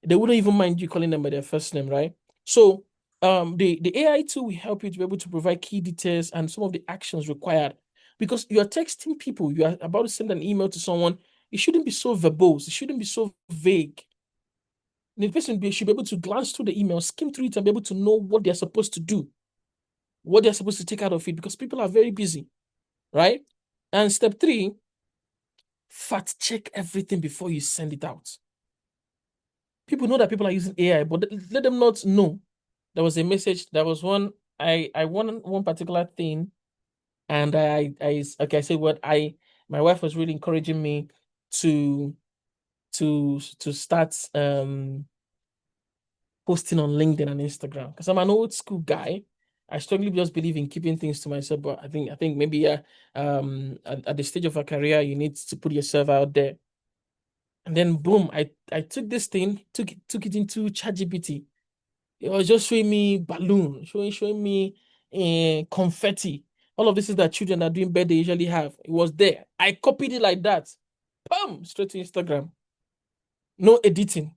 They wouldn't even mind you calling them by their first name, right? So the AI tool will help you to be able to provide key details and some of the actions required. Because you are texting people, you are about to send an email to someone, it shouldn't be so verbose. It shouldn't be so vague. The person should be able to glance through the email, skim through it, and be able to know what they're supposed to do, what they're supposed to take out of it, because people are very busy, right? And step 3, fact check everything before you send it out. People know that people are using AI, but let them not know. There was a message. There was one. I won one particular thing, and I okay. I said what I. My wife was really encouraging me to start posting on LinkedIn and Instagram, because I'm an old school guy. I strongly just believe in keeping things to myself, but I think maybe at the stage of a career, you need to put yourself out there. And then boom, I took this thing, took it into ChatGPT. It was just showing me balloon, showing me confetti. All of this is that children are doing birthday usually have. It was there. I copied it like that. Boom, straight to Instagram. No editing.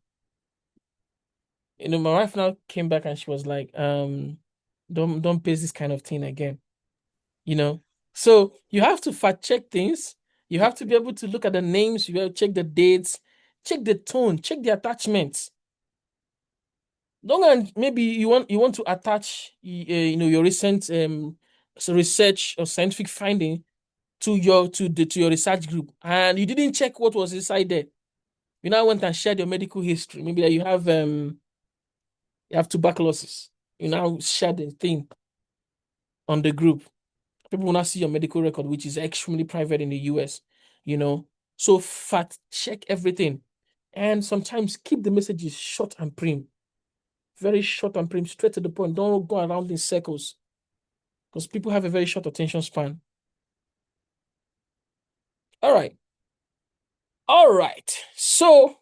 My wife now came back and she was like, don't paste this kind of thing again. So you have to fact check things. You have to be able to look at the names, you have to check the dates, check the tone, check the attachments. Don't maybe you want to attach your recent research or scientific finding to your research group, and you didn't check what was inside there. You now went and shared your medical history. Maybe that you have tuberculosis. You now share the thing on the group. People will not see your medical record, which is extremely private in the US. So fact check everything, and sometimes keep the messages short and prim. Very short and prim, straight to the point. Don't go around in circles, because people have a very short attention span. All right. So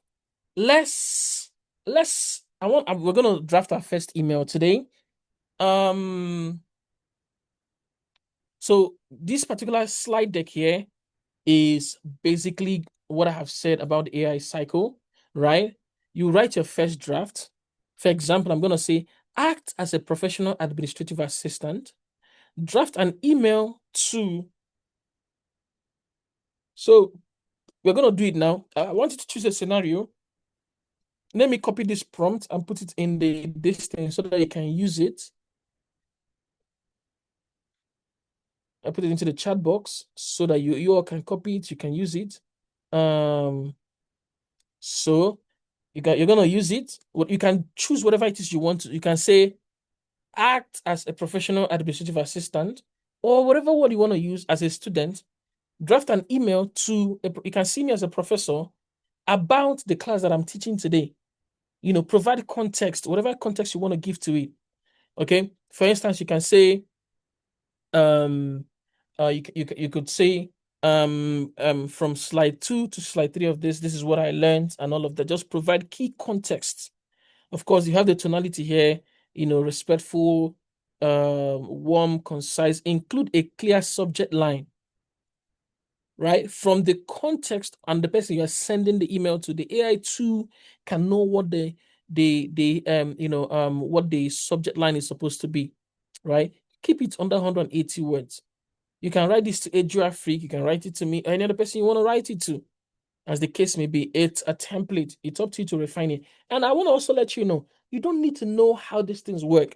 we're gonna draft our first email today. So this particular slide deck here is basically what I have said about the AI cycle, right? You write your first draft. For example, I'm gonna say act as a professional administrative assistant. Draft an email to. So we're gonna do it now. I want you to choose a scenario. Let me copy this prompt and put it in this thing so that you can use it. I put it into the chat box so that you all can copy it. You can use it. So you're gonna use it. You can choose whatever it is you want to. You can say act as a professional administrative assistant, or whatever word you want to use as a student. Draft an email to. You can see me as a professor about the class that I'm teaching today. Provide context, whatever context you want to give to it. Okay. For instance, you can say, you could say, from slide 2 to slide 3 of this is what I learned and all of that. Just provide key context. Of course, you have the tonality here, respectful, warm, concise, include a clear subject line, right? From the context and the person you are sending the email to, the AI too can know what what the subject line is supposed to be, right? Keep it under 180 words. You can write this to Edura Freak, you can write it to me, or any other person you want to write it to, as the case may be. It's a template. It's up to you to refine it. And I want to also let you know, you don't need to know how these things work.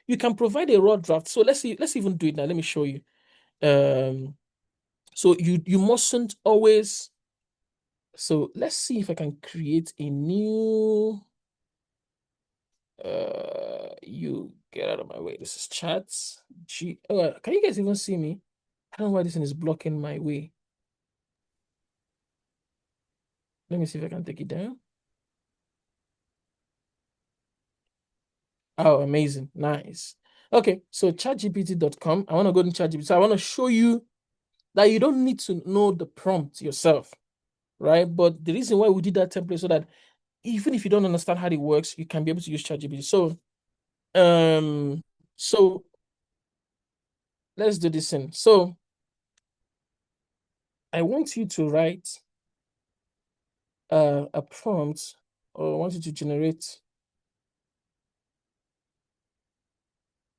You can provide a raw draft. So let's even do it now. Let me show you. So you mustn't always. So let's see if I can create a new. You get out of my way. This is chats. Can you guys even see me? I don't know why this thing is blocking my way. Let me see if I can take it down. Oh, amazing. Nice. Okay, so chatgpt.com. I want to go to ChatGPT. So I want to show you that you don't need to know the prompt yourself, right? But the reason why we did that template, so that even if you don't understand how it works, you can be able to use ChatGPT. So let's do this thing. So I want you to write a prompt, or I want you to generate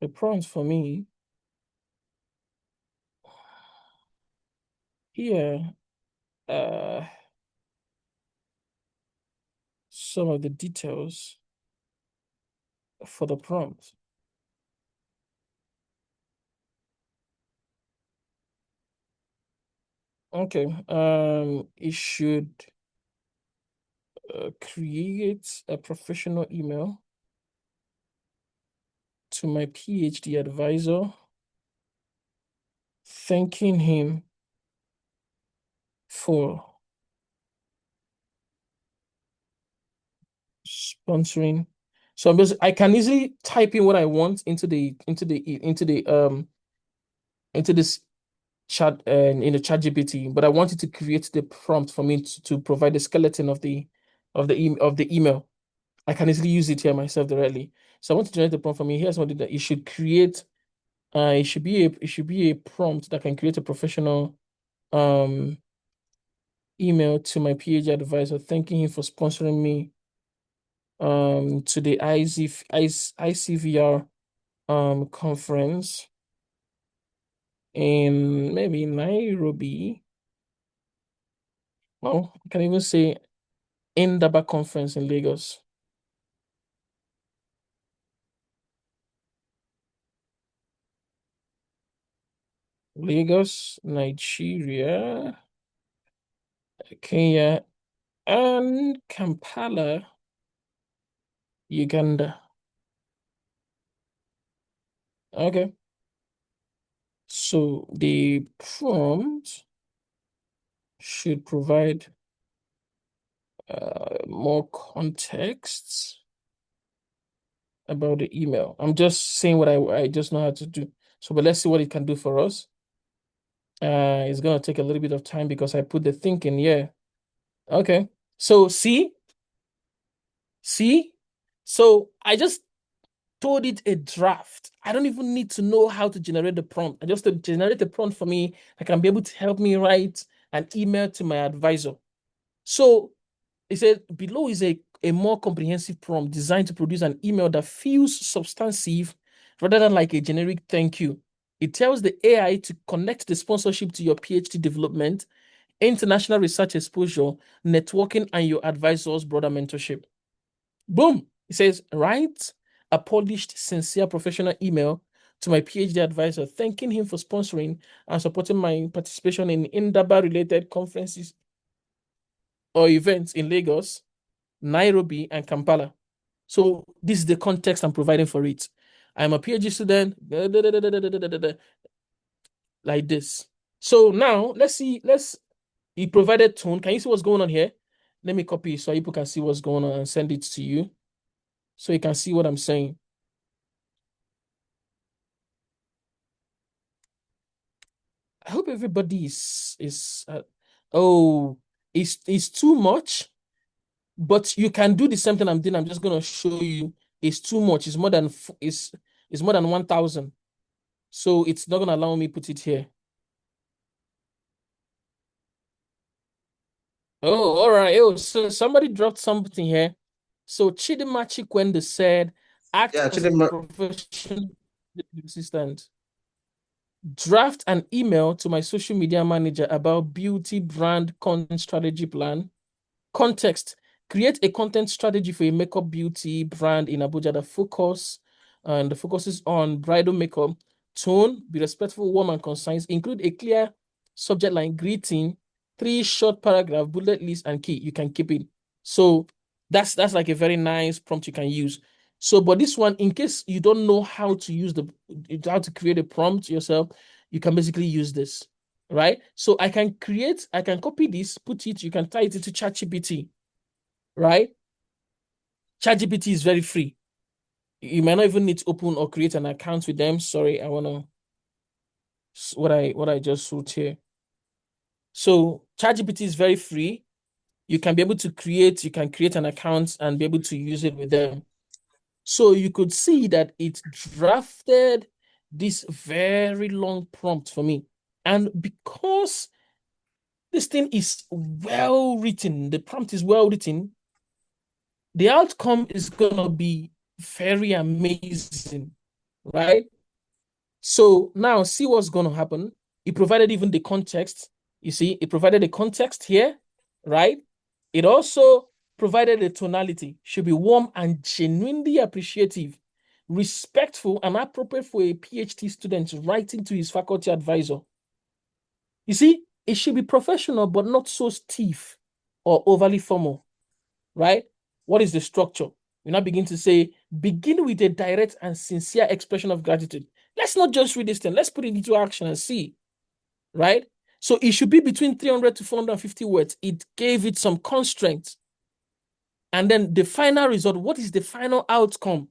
a prompt for me here. some of the details for the prompt. Okay, it should create a professional email to my PhD advisor, thanking him for sponsoring. So I can easily type in what I want into this chat in the chat GPT, but I want it to create the prompt for me to provide the skeleton of the email. I can easily use it here myself directly. So I want to generate the prompt for me. Here's what it should create. It should be a prompt that can create a professional email to my PhD advisor, thanking him for sponsoring me to the ICVR conference in maybe Nairobi. Well, I can even say Indaba conference in Lagos. Lagos, Nigeria, Kenya, and Kampala, Uganda. Okay. So the prompt should provide more context about the email. I'm just saying what I just know how to do. So, but let's see what it can do for us. It's gonna take a little bit of time because I put the thinking, yeah. Okay. So see? So I just told it a draft. I don't even need to know how to generate the prompt. I just to generate the prompt for me that can be able to help me write an email to my advisor. So it said below is a more comprehensive prompt designed to produce an email that feels substantive rather than like a generic thank you. It tells the AI to connect the sponsorship to your PhD development, international research exposure, networking, and your advisor's broader mentorship. Boom. It says, write a polished, sincere, professional email to my PhD advisor, thanking him for sponsoring and supporting my participation in Indaba-related conferences or events in Lagos, Nairobi, and Kampala. So this is the context I'm providing for it. I'm a PhD student, like this. So now he provided tone. Can you see what's going on here? Let me copy so people can see what's going on and send it to you so you can see what I'm saying. I hope everybody it's too much, but you can do the same thing I'm doing. I'm just gonna show you. It's too much. It's more than 1,000. So it's not gonna allow me put it here. Oh, all right. Oh, so somebody dropped something here. So Chidima Chikwende said, act Yeah, as a actually, professional assistant. Draft an email to my social media manager about beauty brand content strategy plan. Context. Create a content strategy for a makeup beauty brand in Abuja that focuses on bridal makeup. Tone, be respectful, warm, and concise. Include a clear subject line, greeting, 3 short paragraph, bullet list, and key. You can keep it. So that's like a very nice prompt you can use. So, but this one, in case you don't know how to create a prompt yourself, you can basically use this, right? So I can copy this, put it, you can tie it into ChatGPT, right? ChatGPT is very free. You might not even need to open or create an account with them. Sorry, I wanna what I just wrote here. So ChatGPT is very free. You can create an account and be able to use it with them. So you could see that it drafted this very long prompt for me. And because this thing is well written, the prompt is well written, the outcome is going to be very amazing, right? So now see what's going to happen. It provided even the context. You see, it provided the context here, right? It also provided the tonality should be warm and genuinely appreciative, respectful, and appropriate for a PhD student writing to his faculty advisor. You see, it should be professional, but not so stiff or overly formal, right? What is the structure? You now begin to say, begin with a direct and sincere expression of gratitude. Let's not just read this thing. Let's put it into action and see, right? So it should be between 300 to 450 words. It gave it some constraints. And then the final result, what is the final outcome?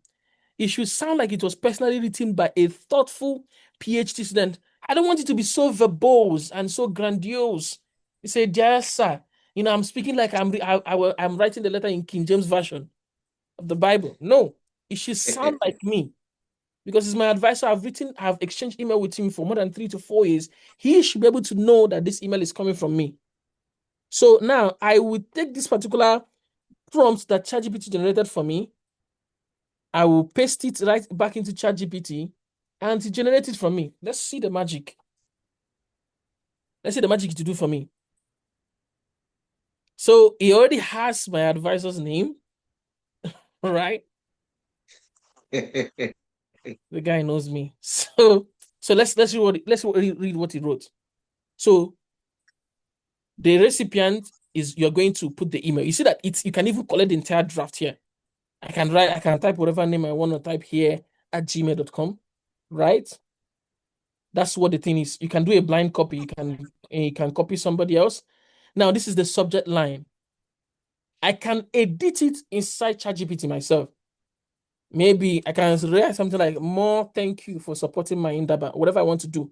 It should sound like it was personally written by a thoughtful PhD student. I don't want it to be so verbose and so grandiose. You say, dear sir, I'm speaking like I'm writing the letter in King James Version of the Bible. No, it should sound like me because he's my advisor. I've exchanged email with him for more than 3 to 4 years. He should be able to know that this email is coming from me. So now I will take this particular prompt that ChatGPT generated for me. I will paste it right back into ChatGPT and to generate it from me. Let's see the magic. Let's see the magic to do for me. So he already has my advisor's name, right? The guy knows me. So let's read what he wrote. So the recipient is you're going to put the email. You see that you can even collect the entire draft here. I can type whatever name I want to type here at gmail.com, right? That's what the thing is. You can do a blind copy. You can copy somebody else. Now, this is the subject line. I can edit it inside ChatGPT myself. Maybe I can write something like, more thank you for supporting my Indaba, whatever I want to do,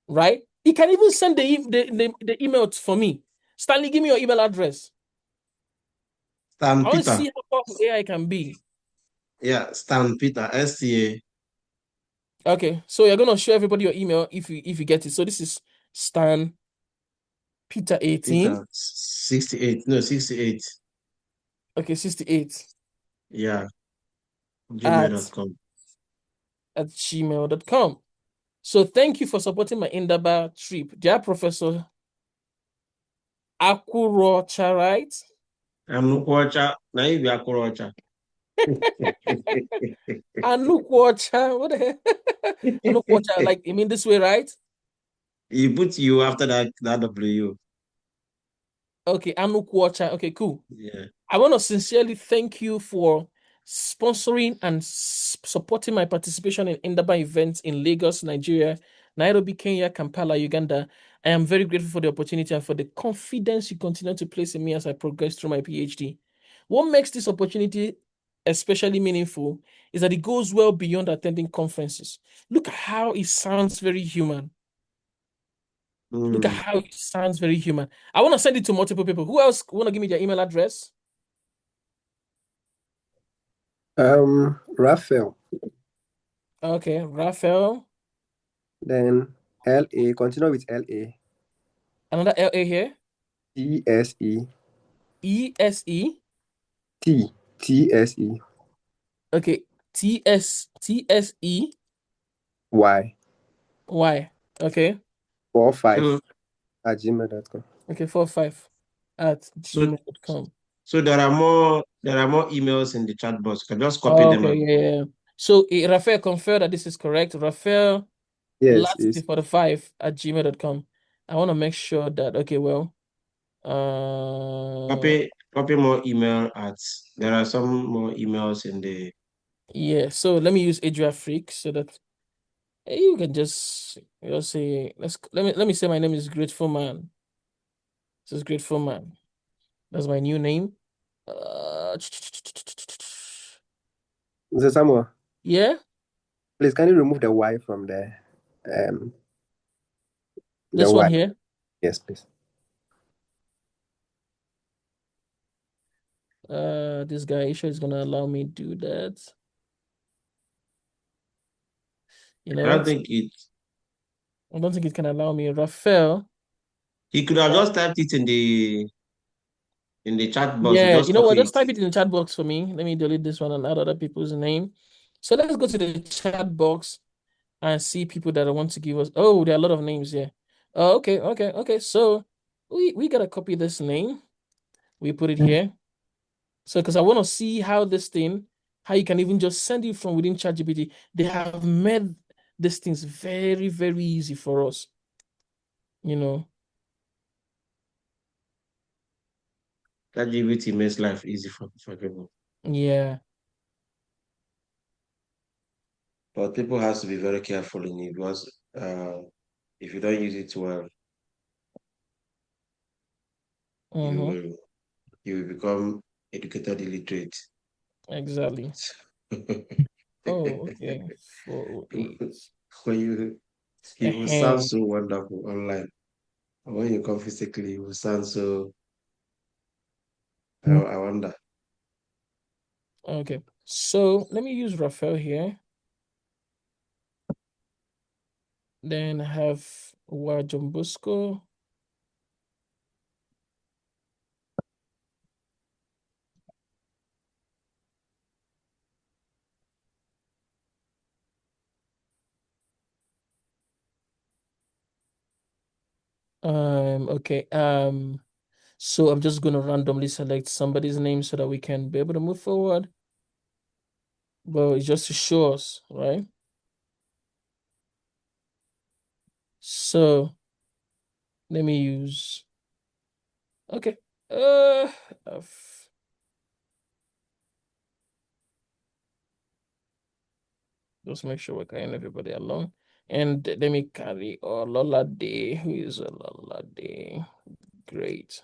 right? You can even send the email for me. Stanley, give me your email address. Stan I want to Peter. see how powerful AI can be. Yeah, Stan Peter, STA. Okay, so you're going to show everybody your email if you get it. So this is Stan Peter 18. Peter 68. No, 68. Okay, 68 Yeah, at gmail.com. gmail.com. So thank you for supporting my Indaba trip. Dear Professor Akurocha, right? Anukocha. Now you be Akurocha. Anukwocha. What the hell? Anukwocha, like you mean this way, right? He put you after that W. Okay, Anukwocha. Okay, cool. Yeah. I want to sincerely thank you for sponsoring and supporting my participation in Indaba events in Lagos, Nigeria, Nairobi, Kenya, Kampala, Uganda. I am very grateful for the opportunity and for the confidence you continue to place in me as I progress through my PhD. What makes this opportunity especially meaningful is that it goes well beyond attending conferences. Look at how it sounds very human. Look at how it sounds very human. I want to send it to multiple people. Who else want to give me their email address? Raphael. Okay, Raphael. Then LA. Continue with LA. Another LA here. TSE. ESE. TSE. Okay, TSE. Y. Y. Okay. 45 So, at gmail.com. Okay, 45 at gmail.com. so there are more emails in the chat box. You can just copy them. Okay, yeah. So Raphael confirmed that this is correct. Raphael Yes, it's 45 at gmail.com. I want to make sure that Copy more email there are some more emails in the yeah. So let me use Adria Freak so that you can just say let me say my name is Grateful Man. This is Grateful Man. That's my new name. Mr. Samuel. Yeah. Please, can you remove the Y from the This Y? one here. Yes, please. This guy Isha is gonna allow me to do that. You know, I don't think it can allow me. Raphael. he could have just typed it in the chat box. Yeah, Just you know what? copy Just it. type it in the chat box for me. Let me delete this one and add other people's name. So let's go to the chat box and see people that want to give us. Oh, there are a lot of names here. Oh, okay. So we gotta copy this name. We put it here. So, because I want to see how you can even just send it from within ChatGPT. They have made these things very, very easy for us. ChatGPT makes life easy for people. Yeah. But people has to be very careful in it because if you don't use it well, you Mm-hmm. will you will become educated illiterate. Exactly. Oh, okay. 408. When you will sound so wonderful online. And when you come physically, you will sound so I wonder. Okay. So let me use Raphael here. Then have John Bosco. Okay. So I'm just gonna randomly select somebody's name so that we can be able to move forward. Well, it's just to show us, right? So let me use. Okay. I've- just make sure we're carrying everybody along. And let me carry Ololade. Who is Ololade? Great.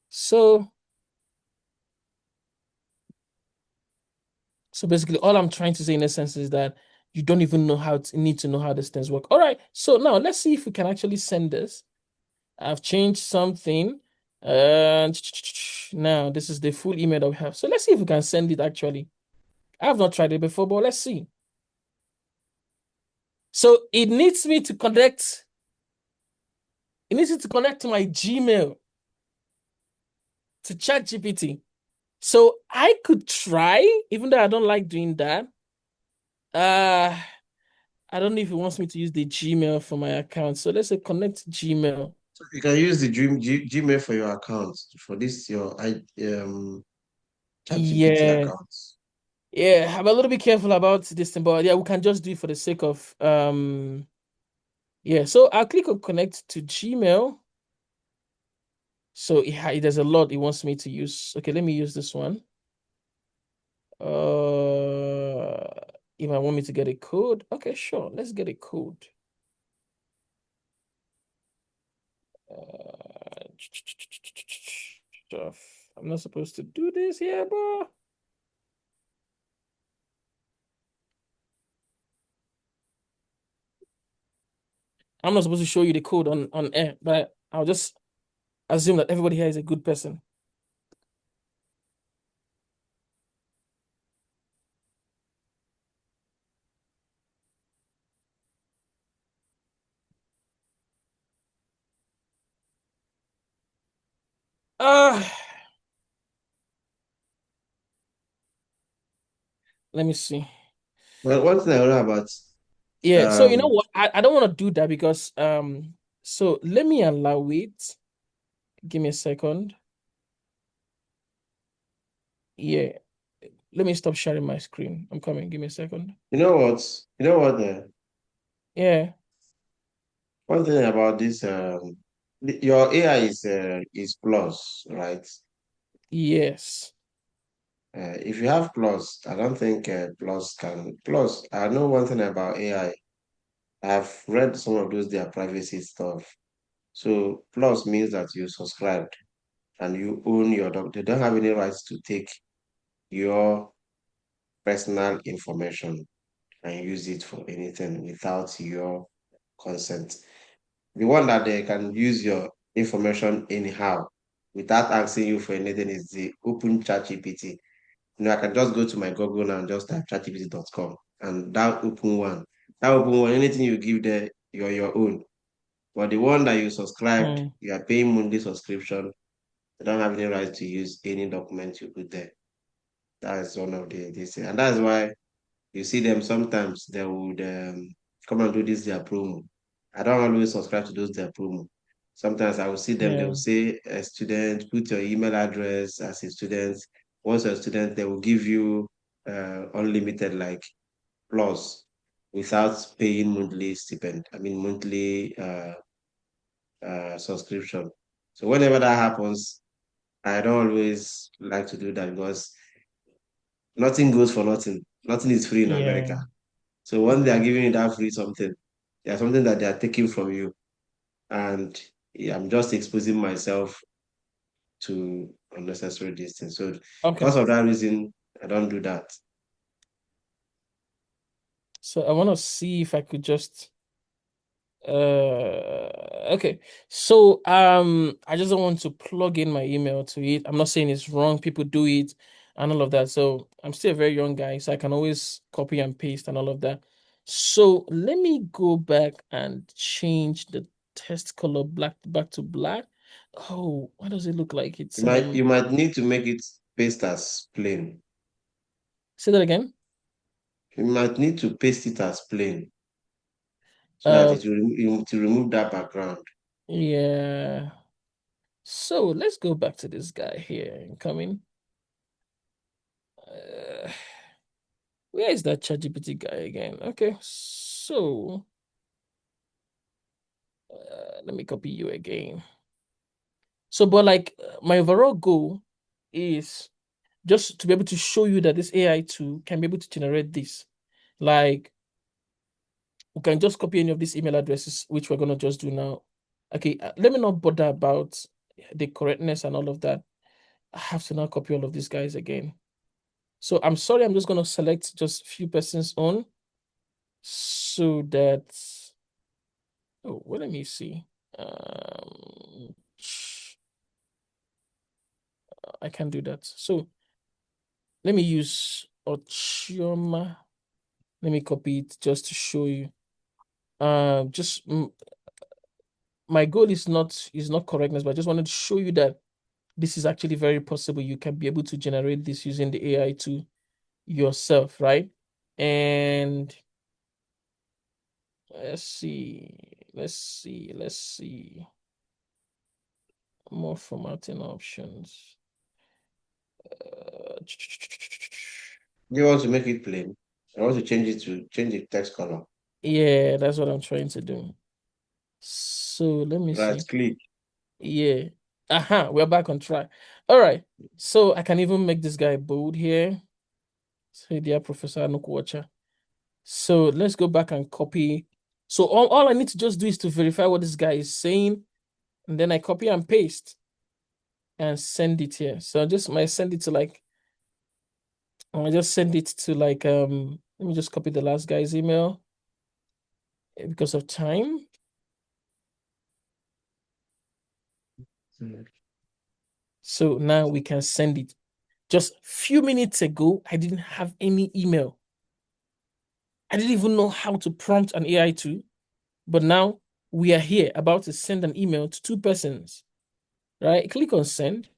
So basically, all I'm trying to say in essence is that you don't even know need to know how these things work. All right. So now let's see if we can actually send this. I've changed something. And now this is the full email that we have. So let's see if we can send it actually. I have not tried it before, but let's see. So it needs me to connect. It needs me to connect to my Gmail to ChatGPT. So I could try, even though I don't like doing that. I don't know if it wants me to use the Gmail for my account. So let's say connect Gmail. So you can use the Gmail for your account for this your ChatGPT Yeah. account. Yeah, I'm a little bit careful about this thing, but yeah, we can just do it for the sake of yeah. So I'll click on connect to Gmail. So there's a lot it wants me to use. Okay, let me use this one. If I want me to get a code, okay, sure. Let's get a code. I'm not supposed to do this here, bro. I'm not supposed to show you the code on air, but I'll just assume that everybody here is a good person. Let me see. Well, one thing I know about Yeah, so you know um what? I don't want to do that because so let me allow it. Give me a second. Yeah, let me stop sharing my screen. I'm coming. Give me a second. you know what Yeah. one thing about this your AI is plus, right? Yes. If you have plus, I don't think plus. I know one thing about AI. I've read some of those their privacy stuff. So plus means that you subscribed and you own your dog. They don't have any rights to take your personal information and use it for anything without your consent. The one that they can use your information anyhow without asking you for anything is the open chat GPT. I can just go to my Google now and just type chatgpt.com and that open one, anything you give there, you're your own. But the one that you subscribed, Mm. you are paying monthly subscription, you don't have any right to use any document you put there. That is one of the this, and that's why you see them sometimes they would come and do this their promo. I don't always subscribe to those their promo. Sometimes I will see them, they Yeah. will say, a student, put your email address as a student. Once you're a student, they will give you unlimited like plus without paying monthly stipend. I mean monthly subscription. So whenever that happens, I don't always like to do that because nothing goes for nothing. Nothing is free in Yeah. America. So when they are giving you that free something, there's something that they are taking from you. And yeah, I'm just exposing myself to unnecessary distance. So Okay. because of that reason, I don't do that. So I want to see if I could just okay. So I just don't want to plug in my email to it. I'm not saying it's wrong. People do it and all of that. So I'm still a very young guy, so I can always copy and paste and all of that. So let me go back and change the text color back to black. Oh, what does it look like? It's You might need to make it paste as plain. say that again. You might need to paste it as plain so that Uh it will to remove that background. yeah. So let's go back to this guy here incoming. Uh, where is that ChatGPT guy again? Okay, so let me copy you again. So, but like my overall goal is just to be able to show you that this AI tool can be able to generate this. Like we can just copy any of these email addresses, which we're gonna just do now. Okay, let me not bother about the correctness and all of that. I have to now copy all of these guys again. So I'm sorry, I'm just gonna select just a few persons on so that oh well, let me see. I can do that. So let me use Ochioma. Let me copy it just to show you. Just my goal is not correctness, but I just wanted to show you that this is actually very possible. You can be able to generate this using the AI to yourself, right? And let's see. More formatting options. You want to make it plain. I want to change the text color. Yeah, that's what I'm trying to do. So let me Right see. click. Yeah. We're back on track. All right. So I can even make this guy bold here. So dear Professor Anukuwacha. So let's go back and copy. So all I need to just do is to verify what this guy is saying. And then I copy and paste and send it here. So I just might send it to like, I just send it to like, let me just copy the last guy's email because of time. So now we can send it. Just a few minutes ago, I didn't have any email. I didn't even know how to prompt an AI to, but now we are here about to send an email to two persons, right? Click on send,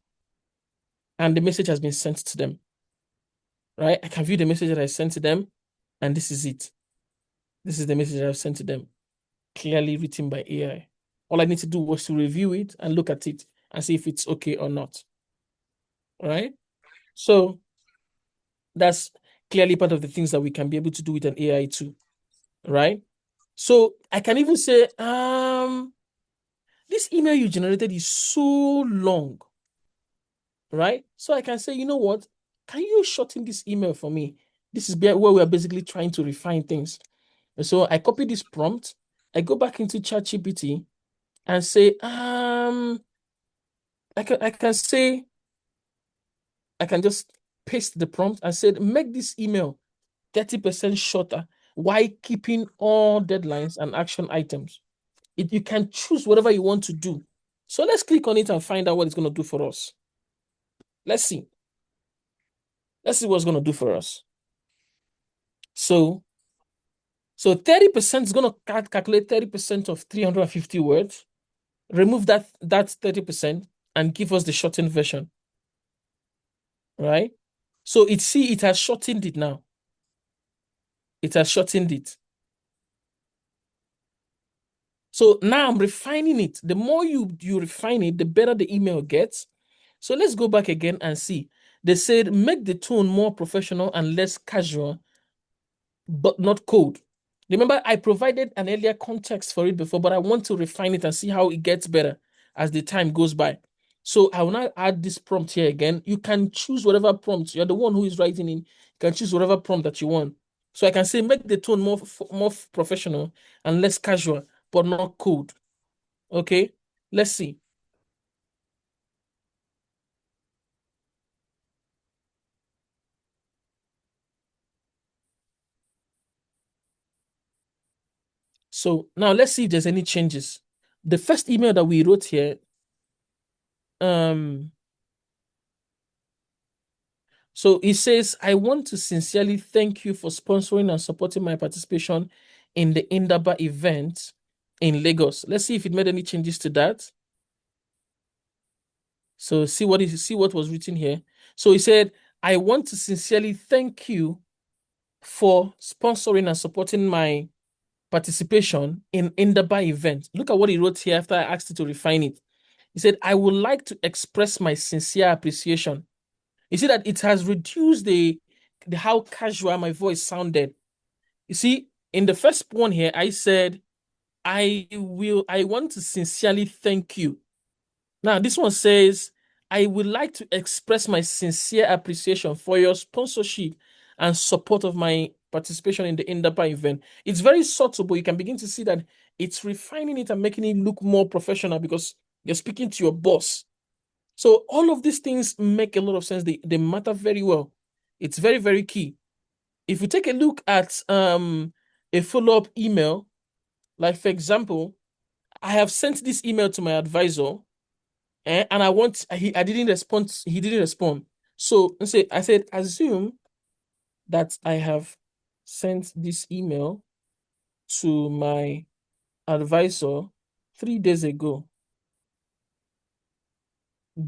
and the message has been sent to them, right? I can view the message that I sent to them, and this is it. This is the message I've sent to them, clearly written by AI. All I need to do was to review it and look at it and see if it's okay or not, right? So that's clearly part of the things that we can be able to do with an AI too, right? So I can even say, this email you generated is so long, right? So I can say, you know what? Can you shorten this email for me? This is where we're basically trying to refine things. And so I copy this prompt, I go back into ChatGPT and say, I can just paste the prompt and say, make this email 30% shorter while keeping all deadlines and action items. You can choose whatever you want to do. So let's click on it and find out what it's going to do for us. Let's see. Let's see what it's going to do for us. So 30% is going to calculate 30% of 350 words. Remove that 30% and give us the shortened version. Right? So it has shortened it now. It has shortened it. So now I'm refining it. The more you refine it, the better the email gets. So let's go back again and see. They said make the tone more professional and less casual, but not cold. Remember, I provided an earlier context for it before, but I want to refine it and see how it gets better as the time goes by. So I will now add this prompt here again. You can choose whatever prompt. You're the one who is writing in. You can choose whatever prompt that you want. So I can say make the tone more professional and less casual, but not cold. Okay, let's see. So now let's see if there's any changes. The first email that we wrote here, so it says, I want to sincerely thank you for sponsoring and supporting my participation in the Indaba event in Lagos. Let's see if it made any changes to that. So see what was written here. So he said, I want to sincerely thank you for sponsoring and supporting my participation in Indaba event. Look at what he wrote here after I asked you to refine it. He said, I would like to express my sincere appreciation. You see that it has reduced the how casual my voice sounded. You see, in the first one here, I said, I want to sincerely thank you. Now, this one says, I would like to express my sincere appreciation for your sponsorship and support of my participation in the Indaba event. It's very subtle, but you can begin to see that it's refining it and making it look more professional because you're speaking to your boss. So all of these things make a lot of sense. They matter very well. It's very, very key. If you take a look at a follow-up email, like for example, I have sent this email to my advisor, and I didn't respond. He didn't respond. So I said, assume that I have sent this email to my advisor 3 days ago.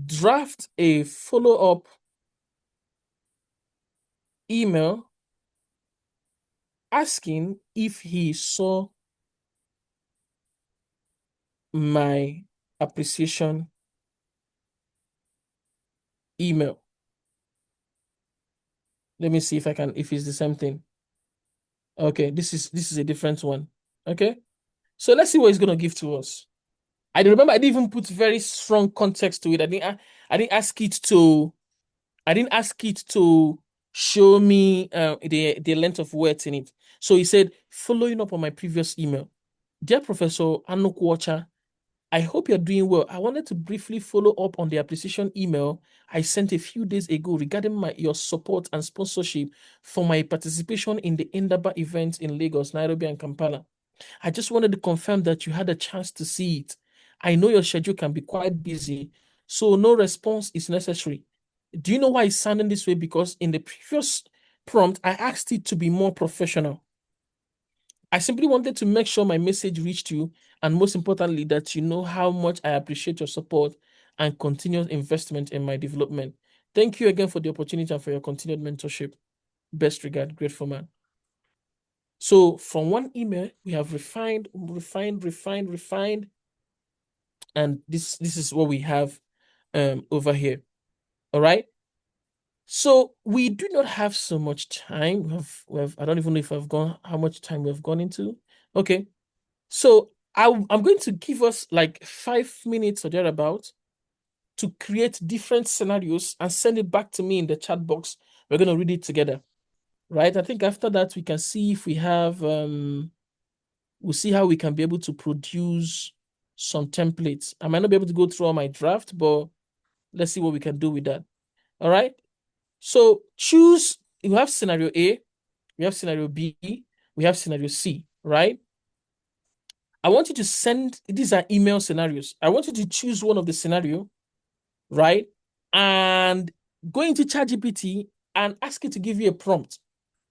Draft a follow-up email asking if he saw my appreciation email. Let me see if it's the same thing. Okay, this is a different one. Okay, so let's see what it's gonna give to us. I remember I didn't even put very strong context to it. I didn't ask it to show me the length of words in it. So he said, following up on my previous email, dear Professor Anukwacha, I hope you're doing well. I wanted to briefly follow up on the appreciation email I sent a few days ago regarding your support and sponsorship for my participation in the Indaba event in Lagos, Nairobi, and Kampala. I just wanted to confirm that you had a chance to see it. I know your schedule can be quite busy, so no response is necessary. Do you know why it's sounding this way? Because in the previous prompt, I asked it to be more professional. I simply wanted to make sure my message reached you, and most importantly, that you know how much I appreciate your support and continuous investment in my development. Thank you again for the opportunity and for your continued mentorship. Best regard, grateful man. So from one email, we have refined, and this is what we have over here. All right. So we do not have so much time. We have I don't even know if I've gone how much time we have gone into. Okay. So I'm going to give us like 5 minutes or thereabout to create different scenarios and send it back to me in the chat box. We're going to read it together. Right? I think after that we can see if we have we'll see how we can be able to produce some templates. I might not be able to go through all my draft, but let's see what we can do with that. All right. So you have scenario A, we have scenario B, we have scenario C, right? I want you to these are email scenarios. I want you to choose one of the scenario, right? And go into ChatGPT and ask it to give you a prompt.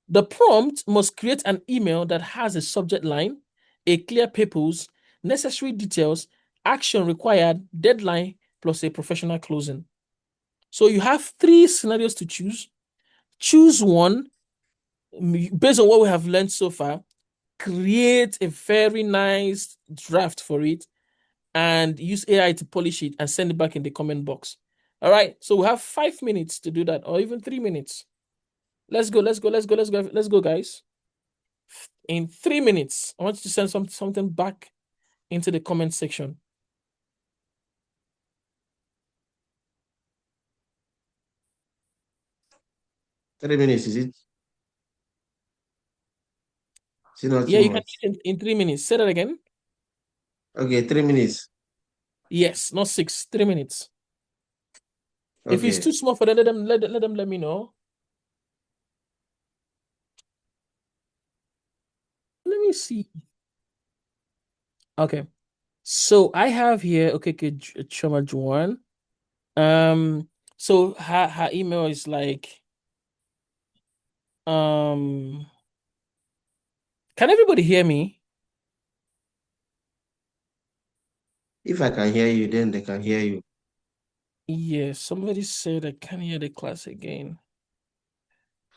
The prompt must create an email that has a subject line, a clear purpose, necessary details, action required, deadline, plus a professional closing. So you have 3 scenarios to choose. Choose one based on what we have learned so far. create a very nice draft for it and use AI to polish it and send it back in the comment box. All right. So we have 5 minutes to do that, or even 3 minutes. Let's go, guys. In 3 minutes, I want you to send something back into the comment section. 3 minutes, is it? Is it not Yeah, too you can much? do it in 3 minutes. Say that again. Okay, 3 minutes. Yes, not 6, 3 minutes. If it's Okay. too small for them, let me know. Let me see. Okay. So I have here, okay, Choma Juan. So her email is like, can everybody hear me? If I can hear you, then they can hear you. Yes, somebody said I can't hear the class again.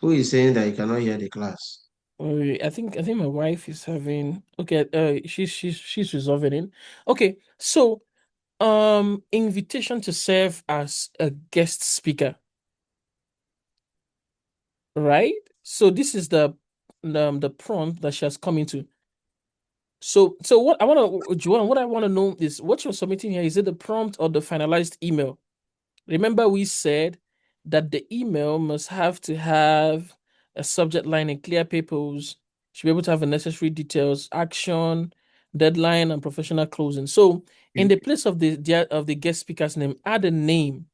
Who is saying that you cannot hear the class? I think my wife is having, okay, she's resolving it. Okay, so invitation to serve as a guest speaker, right? So this is the prompt that she has come into. So what I want to, Joanne, what I want to know is what you're submitting here, is it the prompt or the finalized email? Remember we said that the email must have to have a subject line and clear purpose, should be able to have the necessary details, action, deadline, and professional closing. So in the place of the guest speaker's name, add a name.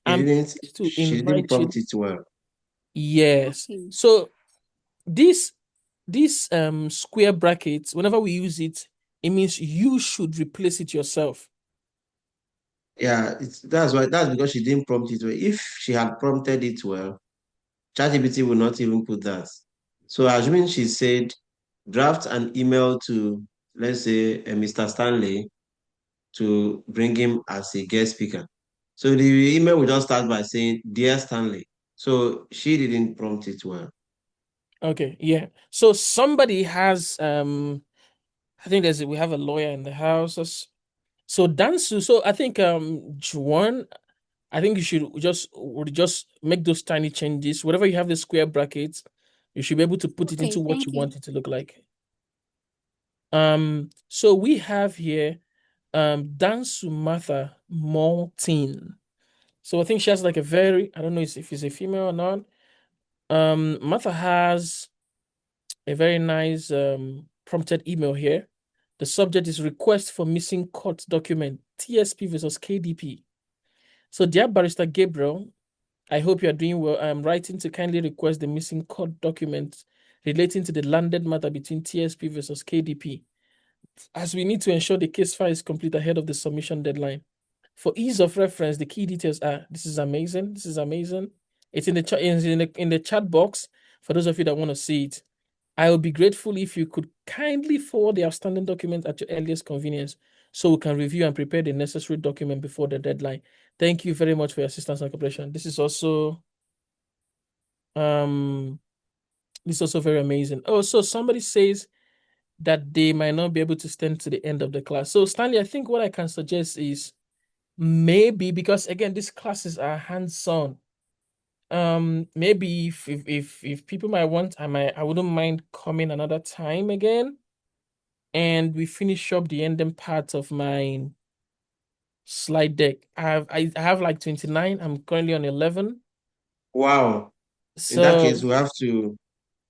I'm pleased to She didn't invite you. prompt it well. Yes. Okay. So this square brackets, whenever we use it, it means you should replace it yourself. Yeah, that's because she didn't prompt it well. If she had prompted it well, ChatGPT would not even put that. So assuming she said, draft an email to, let's say, Mr. Stanley to bring him as a guest speaker. So the email will just start by saying, Dear Stanley. So she didn't prompt it well. Okay, yeah. So somebody has I think we have a lawyer in the house. So Dansu, so I think Juan, I think you should just make those tiny changes. Whatever you have the square brackets, you should be able to put it Okay, into what thank you you. want it to look like. So we have here Dansu Martha Maltin. So I think she has like a very, I don't know if it's a female or not. Martha has a very nice prompted email here. The subject is request for missing court document, TSP versus KDP. So, dear Barrister Gabriel, I hope you are doing well. I am writing to kindly request the missing court document relating to the landed matter between TSP versus KDP, as we need to ensure the case file is complete ahead of the submission deadline. For ease of reference, the key details are, this is amazing. This is amazing. It's in the chat box for those of you that want to see it. I would be grateful if you could kindly forward the outstanding document at your earliest convenience so we can review and prepare the necessary document before the deadline. Thank you very much for your assistance and cooperation. This is also very amazing. Oh, so somebody says that they might not be able to stand to the end of the class. So Stanley, I think what I can suggest is maybe, because again, these classes are hands-on. Maybe if people might want, I wouldn't mind coming another time again, and we finish up the ending part of my slide deck. I have like 29. I'm currently on 11. Wow. In that So case, we have to,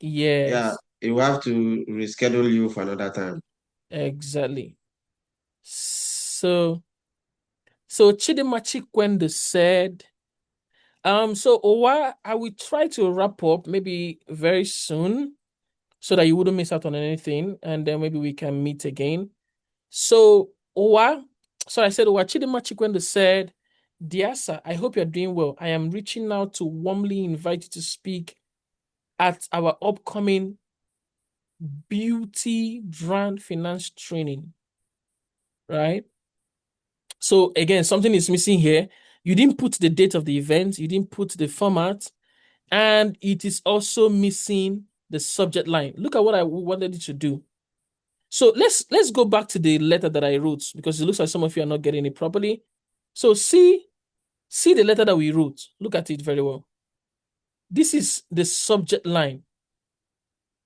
yeah, yes, we have to reschedule you for another time. exactly. So Chidima Chikwende said, so Owa, I will try to wrap up maybe very soon so that you wouldn't miss out on anything, and then maybe we can meet again. So Owa, so I said Owa Chidima Chikwende said, Dear sir, I hope you're doing well. I am reaching out to warmly invite you to speak at our upcoming beauty brand finance training, right? So again, something is missing here. You didn't put the date of the event, you didn't put the format, and it is also missing the subject line. Look at what I wanted you to do. So let's go back to the letter that I wrote, because it looks like some of you are not getting it properly. So see the letter that we wrote. Look at it very well. This is the subject line.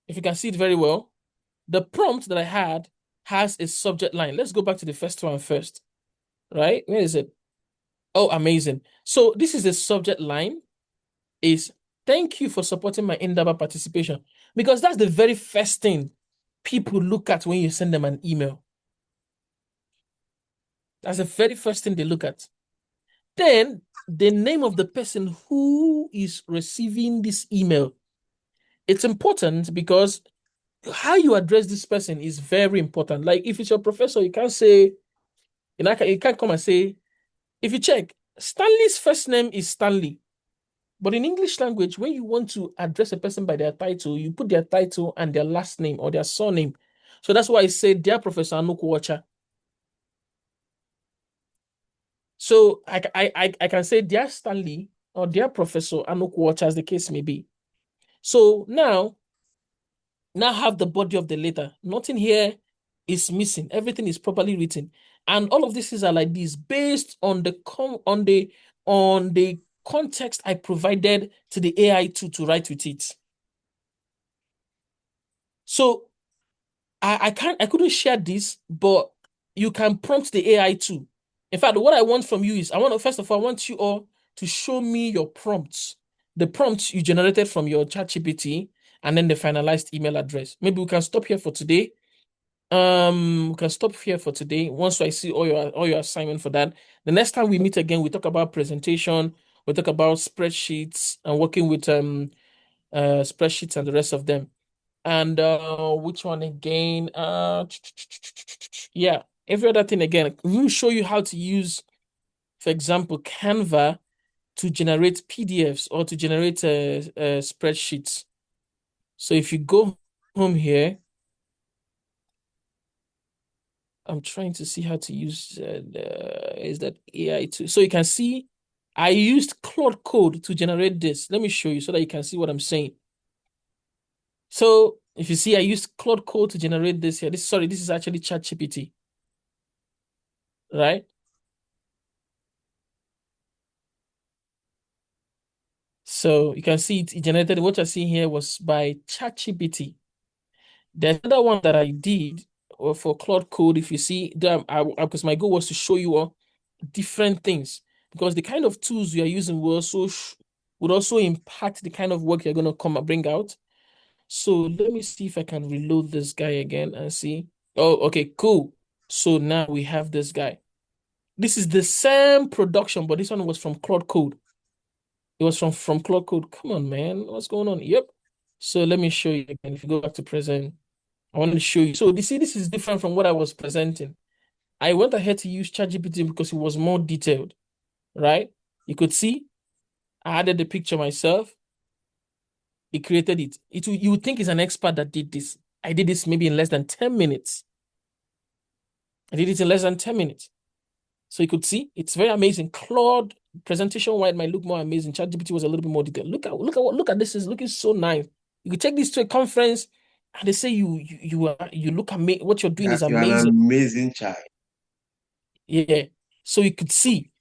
If you can see it very well, the prompt that I had has a subject line. Let's go back to the first one first, right? Where is it? Oh, amazing. So this is the subject line, is thank you for supporting my Indaba participation, because that's the very first thing people look at when you send them an email. That's the very first thing they look at. Then the name of the person who is receiving this email. It's important because how you address this person is very important. Like if it's your professor, you can't say, you can't come and say, if you check, Stanley's first name is Stanley. But in English language, when you want to address a person by their title, you put their title and their last name or their surname. So that's why I say, dear Professor Anukwuocha. So I can say, dear Stanley or dear Professor Anukwuocha, as the case may be. So now have the body of the letter. Nothing here is missing. Everything is properly written. And all of these are like this based on the context I provided to the AI to write with it. So I couldn't share this, but you can prompt the AI too. In fact, what I want from you is, first of all, I want you all to show me your prompts, the prompts you generated from your ChatGPT, and then the finalized email address. Maybe we can stop here for today. We can stop here for today. Once I see all your assignment for that, the next time we meet again, we talk about presentation, we talk about spreadsheets and working with spreadsheets and the rest of them. And which one again? Yeah, every other thing again. We'll show you how to use, for example, Canva to generate PDFs or to generate spreadsheets. So if you go home here, I'm trying to see how to use is that AI too. So you can see I used Claude Code to generate this. Let me show you so that you can see what I'm saying. So if you see, I used Claude Code to generate this here. This is actually ChatGPT, right? So you can see it generated. What you're seeing here was by ChatGPT. The other one that I did for Claude Code, if you see, because my goal was to show you all different things, because the kind of tools you are using would also impact the kind of work you're going to come and bring out. So let me see if I can reload this guy again and see. Oh, okay, cool. So now we have this guy. This is the same production, but this one was from Claude Code. It was from Claude Code. Come on, man. What's going on? Yep. So let me show you again. If you go back to present, I want to show you. So you see, this is different from what I was presenting. I went ahead to use ChatGPT because it was more detailed, right? You could see I added the picture myself. It created it. You would think it's an expert that did this. I did this maybe in less than 10 minutes. I did it in less than 10 minutes. So you could see it's very amazing. Claude presentation-wise might look more amazing. ChatGPT was a little bit more detailed. Look at this. It's looking so nice. You could take this to a conference and they say you look amazing. What you're doing is You're an amazing. amazing child. Yeah. So you could see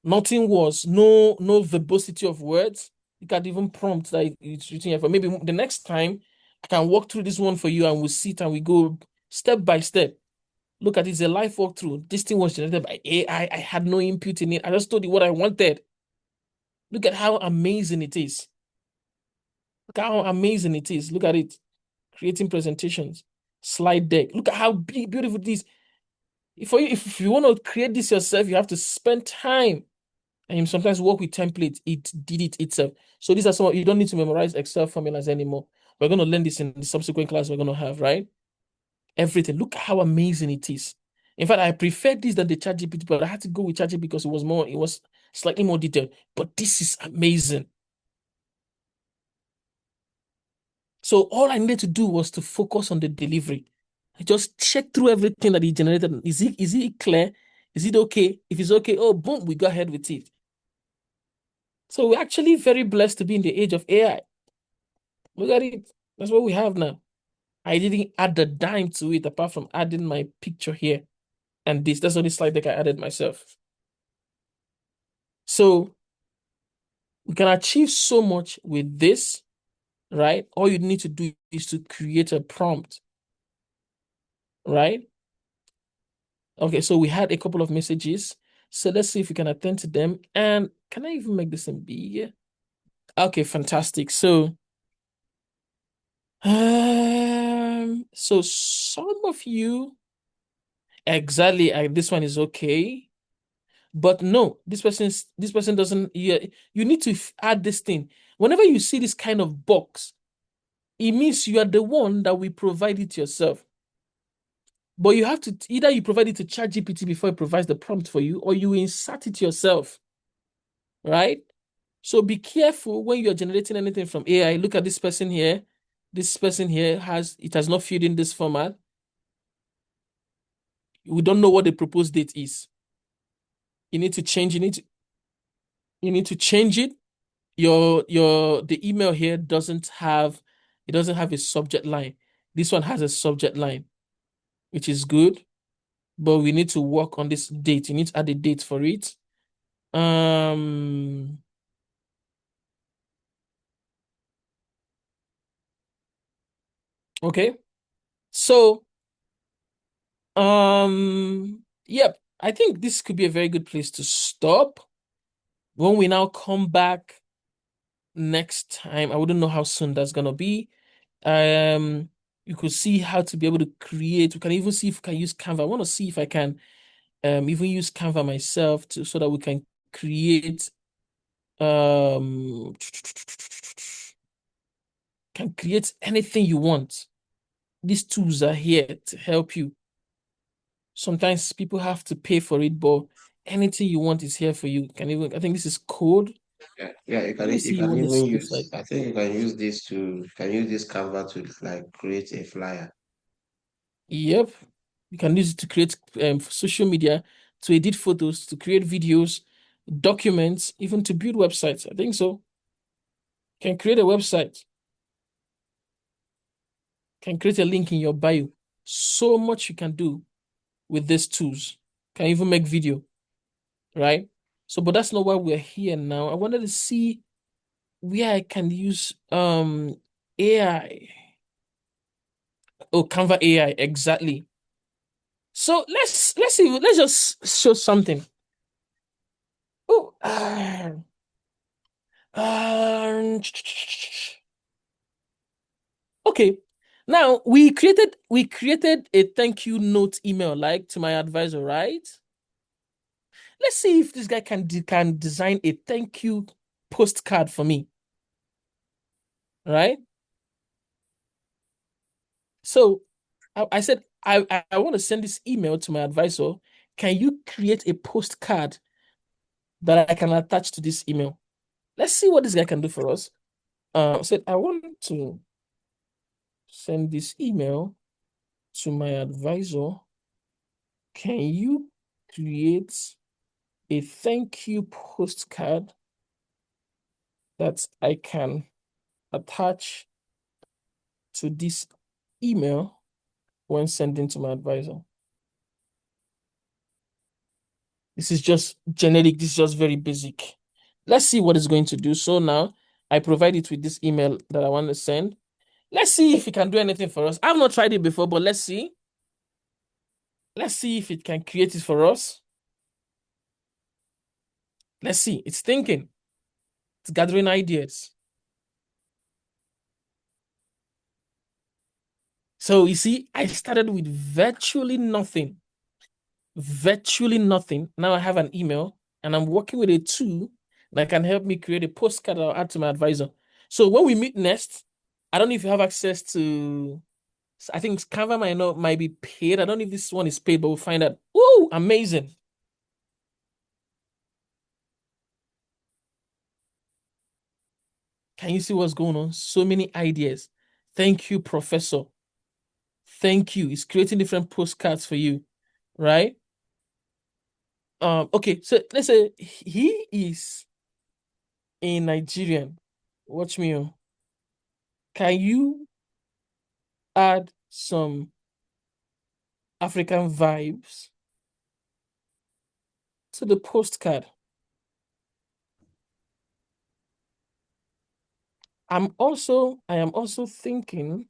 nothing was no verbosity of words. You can even prompt that it's written here. For maybe the next time I can walk through this one for you and we'll sit and we go step by step. Look at it, it's a live walkthrough. This thing was generated by AI. I had no input in it. I just told you what I wanted. Look at how amazing it is. Look at how amazing it is. Look at it. Creating presentations, slide deck. Look at how beautiful it is. If you want to create this yourself, you have to spend time. And you sometimes work with templates. It did it itself. So these are some, you don't need to memorize Excel formulas anymore. We're going to learn this in the subsequent class we're going to have, right? Everything. Look how amazing it is. In fact, I prefer this than the ChatGPT, but I had to go with ChatGPT because it was slightly more detailed. But this is amazing. So all I needed to do was to focus on the delivery. I just check through everything that he generated. Is it clear? Is it okay? If it's okay, oh boom, we go ahead with it. So we're actually very blessed to be in the age of AI. Look at it. That's what we have now. I didn't add a dime to it apart from adding my picture here. And this, that's the only slide deck I added myself. So we can achieve so much with this, right? All you need to do is to create a prompt, right? Okay, so we had a couple of messages. So let's see if we can attend to them. And can I even make this in big? Okay, fantastic. So some of you, exactly, this one is okay. But no, this person doesn't. You need to add this thing. Whenever you see this kind of box, it means you are the one that will provide it yourself. But you have to either you provide it to ChatGPT before it provides the prompt for you, or you insert it yourself, right? So be careful when you're generating anything from AI. Look at this person here. This person here has not filled in this format. We don't know what the proposed date is. You need to change. You need to change it. The email here doesn't have a subject line. This one has a subject line, which is good, but we need to work on this date. You need to add a date for it. Okay. So, yep, I think this could be a very good place to stop. When we now come back next time, I wouldn't know how soon that's gonna be. You could see how to be able to create. We can even see if we can use Canva. I want to see if I can even use Canva myself so that we can create can create anything you want. These tools are here to help you. Sometimes people have to pay for it, but anything you want is here for you. I think this is code. Yeah, Let me see you can what even this looks like. use, I think you can use this Canva to like create a flyer. Yep. You can use it to create social media, to edit photos, to create videos, documents, even to build websites. I think so. Can create a website, can create a link in your bio. So much you can do with these tools. Can even make video, right? So, but that's not why we're here now. I wanted to see where I can use AI. Oh, Canva AI, exactly. So let's see, let's just show something. Oh, um, okay. Now we created a thank you note email like to my advisor, right? Let's see if this guy can design a thank you postcard for me, right? So I said I want to send this email to my advisor. Can you create a postcard that I can attach to this email? Let's see what this guy can do for us. I said I want to send this email to my advisor. Can you create a thank you postcard that I can attach to this email when sending to my advisor? This is just generic. This is just very basic. Let's see what it's going to do. So now I provide it with this email that I want to send. Let's see if it can do anything for us. I've not tried it before, but let's see. Let's see if it can create it for us. Let's see. It's thinking. It's gathering ideas. So you see, I started with virtually nothing. Virtually nothing. Now I have an email and I'm working with a tool that can help me create a postcard I'll add to my advisor. So when we meet next, I don't know if you have access to, I think Canva might be paid. I don't know if this one is paid, but we'll find out. Woo, amazing. Can you see what's going on? So many ideas. Thank you, Professor. Thank you. It's creating different postcards for you, right? Okay, so let's say he is a Nigerian. Watch me. can you add some African vibes to the postcard? I am also thinking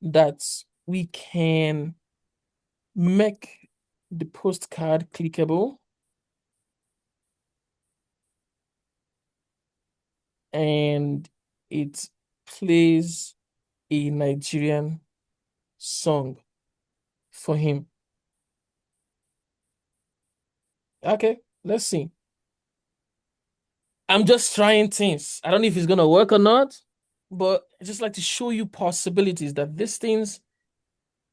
that we can make the postcard clickable and it plays a Nigerian song for him. Okay, let's see. I'm just trying things. I don't know if it's gonna work or not, but I just like to show you possibilities that these things,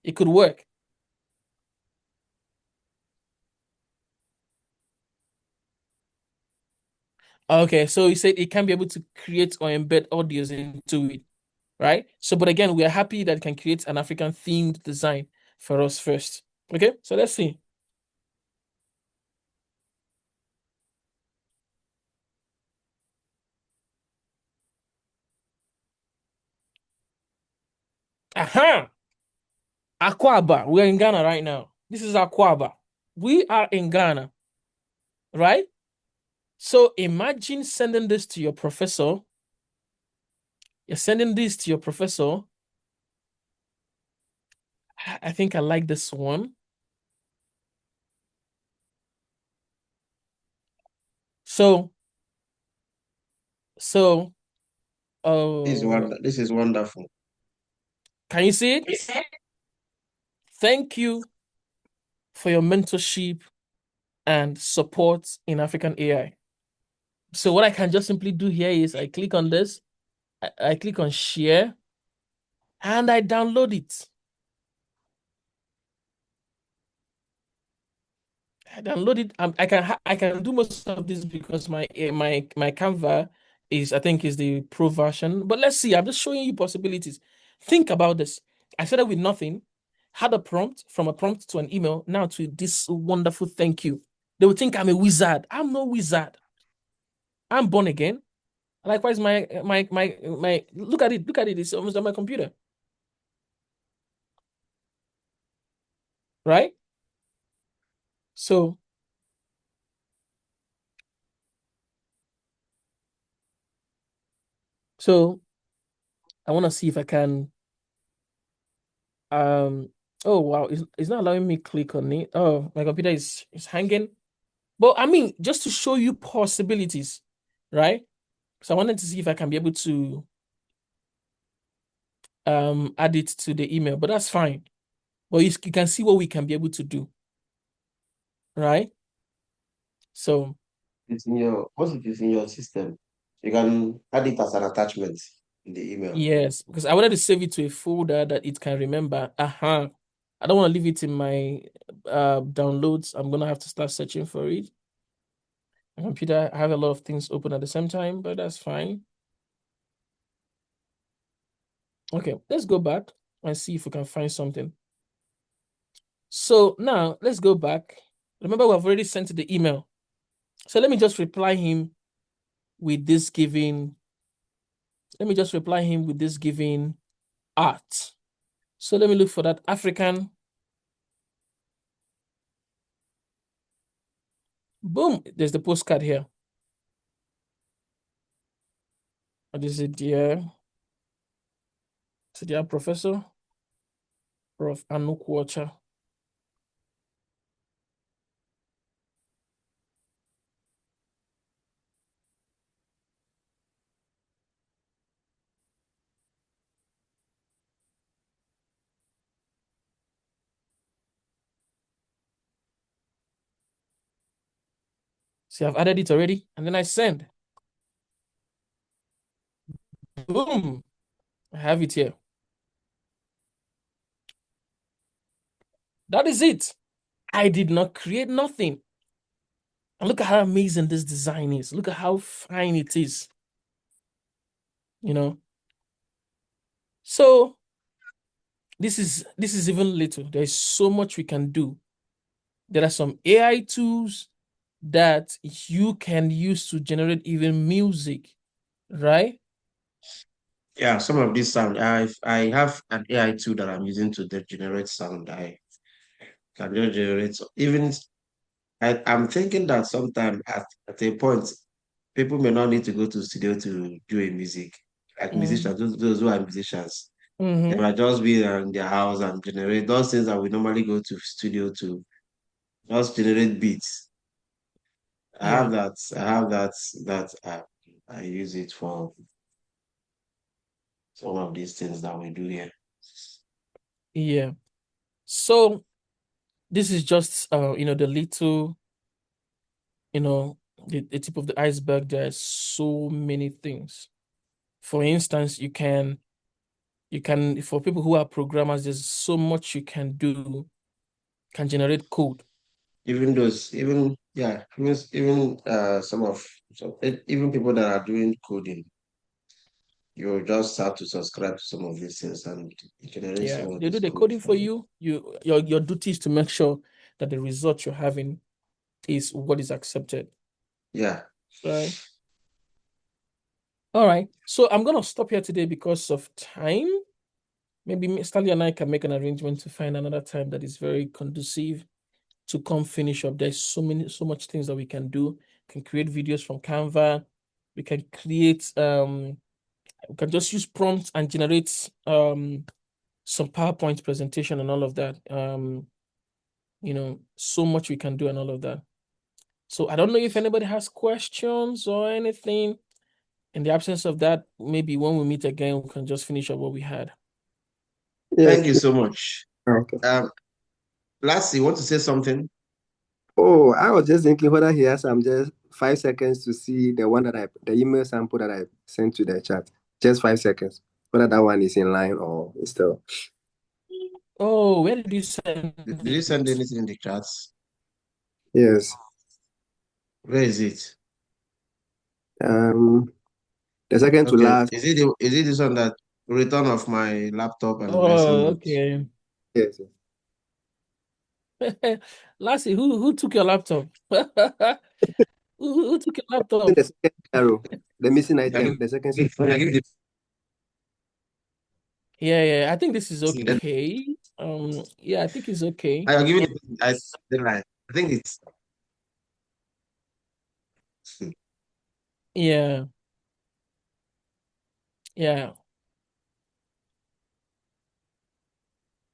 it could work. Okay, so you said it can be able to create or embed audios into it, right? So, but again, we are happy that it can create an African themed design for us first. Okay, so let's see. Aha! Akwaba. We're in Ghana right now. This is Akwaba. We are in Ghana, right? So imagine sending this to your professor. You're sending this to your professor. I think I like this one. So, This is wonderful. Can you see it? Thank you for your mentorship and support in African AI. So what I can just simply do here is I click on this, I click on share, and I download it. I download it. I can do most of this because my Canva is, I think, is the pro version. But let's see. I'm just showing you possibilities. Think about this. I started with nothing, had a prompt, from a prompt to an email, now to this wonderful thank you. They would think I'm a wizard. I'm no wizard. I'm born again. Likewise, my look at it. Look at it. It's almost on my computer. Right? So I want to see if I can oh wow, it's not allowing me click on it. Oh, my computer is hanging. But I mean, just to show you possibilities, right? So I wanted to see if I can be able to add it to the email, but that's fine. But you can see what we can be able to do, right? So It's in your, once it is in your system, you can add it as an attachment in the email. yes, because I wanted to save it to a folder that it can remember. I don't want to leave it in my downloads. I'm gonna have to start searching for it. My computer, I have a lot of things open at the same time, but that's fine. Okay, let's go back and see if we can find something. So now let's go back. Remember, we've already sent the email. So let me just reply him with this giving. Let me just reply him with this giving art. So let me look for that African. Boom, there's the postcard here. What is it, dear? Is it dear Professor? Prof. Anuk Wacha. See, I've added it already, and then I send. Boom, I have it here. That is it. I did not create nothing. And look at how amazing this design is. Look at how fine it is. You know. So this is even little. There's so much we can do. There are some AI tools that you can use to generate even music, right? Yeah, some of this sound, I have an AI tool that I'm using to generate sound. I can just generate even I'm thinking that sometime at a point, people may not need to go to studio to do a music. Like Mm. musicians, those who are musicians, they Mm-hmm. might just be in their house and generate those things that we normally go to studio to just generate beats. Yeah. I have that I use it for some of these things that we do here. Yeah. So this is just the little, the tip of the iceberg. There's so many things. For instance, you can for people who are programmers, there's so much you can do, can generate code. Even those, even yeah, even even people that are doing coding, you just have to subscribe to some of these things and generate Yeah, some of they do this the code coding for for you. you. Your duty is to make sure that the result you're having is what is accepted. Yeah. Right. All right. So I'm gonna stop here today because of time. Maybe Stanley and I can make an arrangement to find another time that is very conducive to come finish up. There's so much things that we can do. We can create videos from Canva. We can create we can just use prompts and generate some PowerPoint presentation and all of that. So much we can do and all of that. So I don't know if anybody has questions or anything. In the absence of that, maybe when we meet again, we can just finish up what we had. Yes. Thank you so much. Okay. Lastly, you want to say something? Oh, I was just thinking whether he has some just 5 seconds to see the email sample that I sent to the chat. Just 5 seconds. Whether that one is in line or it's still. Oh, where did you send Did you send it? anything in the chats? Yes. Where is it? Um, the second to Okay. last. Is it this one that return of my laptop and lesson Oh, notes? okay. Yes. Lassie, who took your laptop? Who took your The laptop? second arrow, the missing Yeah, item, the second. Yeah, I think this is the okay. Yeah, I think it's okay. I give it the line. I think it's Yeah, yeah,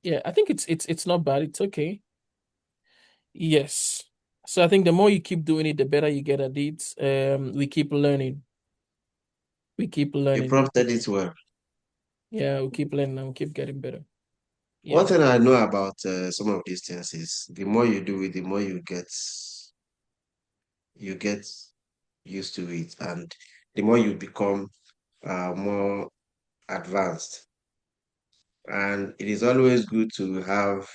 yeah. I think it's not bad. It's okay. Yes. So I think the more you keep doing it, the better you get at it. We keep learning. We keep you learning. prompted it well. Yeah, we keep learning and we keep getting better. One Yeah. thing I know about some of these things is the more you do it, the more you get used to it, and the more you become more advanced. And it is always good to have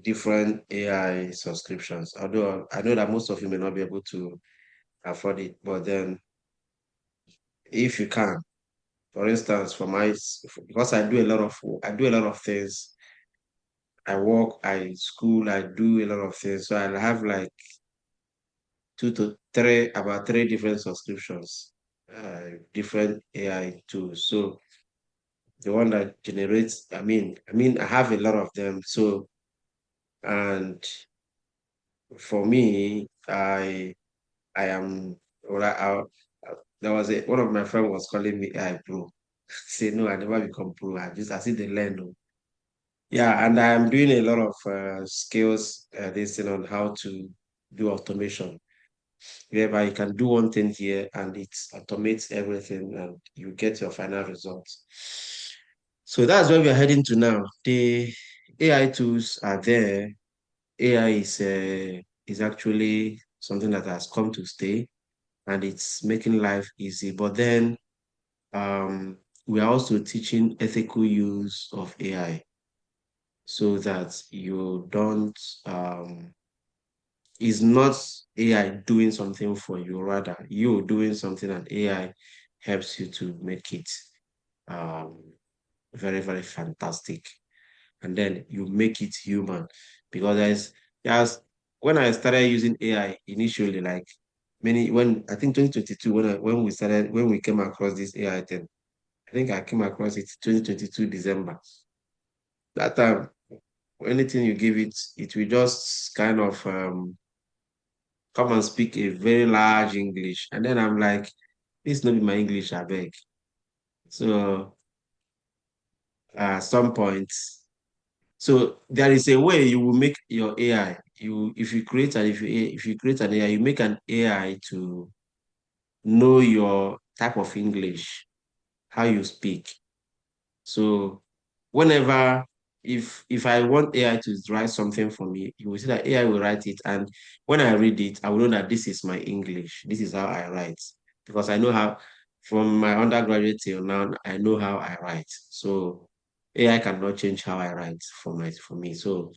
different AI subscriptions. Although I know that most of you may not be able to afford it, but then if you can, for instance, because I do a lot of things. I work, I school, I do a lot of things. So I have like about three different subscriptions, different AI tools. So the one that generates, I have a lot of them. So and for me, I am well, there was one of my friend was calling me AI pro. Say no, I never become pro. I see the learn. Oh. Yeah, and I'm doing a lot of skills this thing on how to do automation, whereby you can do one thing here and it automates everything and you get your final results. So that's where we're heading to now. The AI tools are there. AI is actually something that has come to stay and it's making life easy. But then um, we are also teaching ethical use of AI so that you don't is not AI doing something for you, rather you doing something and AI helps you to make it um, very, very fantastic. And then you make it human. Because there's when I started using AI initially, like when I think 2022, when we came across this AI thing, think I came across it 2022 December. That time, anything you give it, it will just kind of come and speak a very large English. And then I'm like, this not be my English, I beg. So at some point, so there is a way you will make your AI. If you create an if you create an AI, you make an AI to know your type of English, how you speak. So whenever if I want AI to write something for me, you will see that AI will write it. And when I read it, I will know that this is my English. This is how I write. Because I know how from my undergraduate till now, I know how I write. So AI cannot change how I write for me. So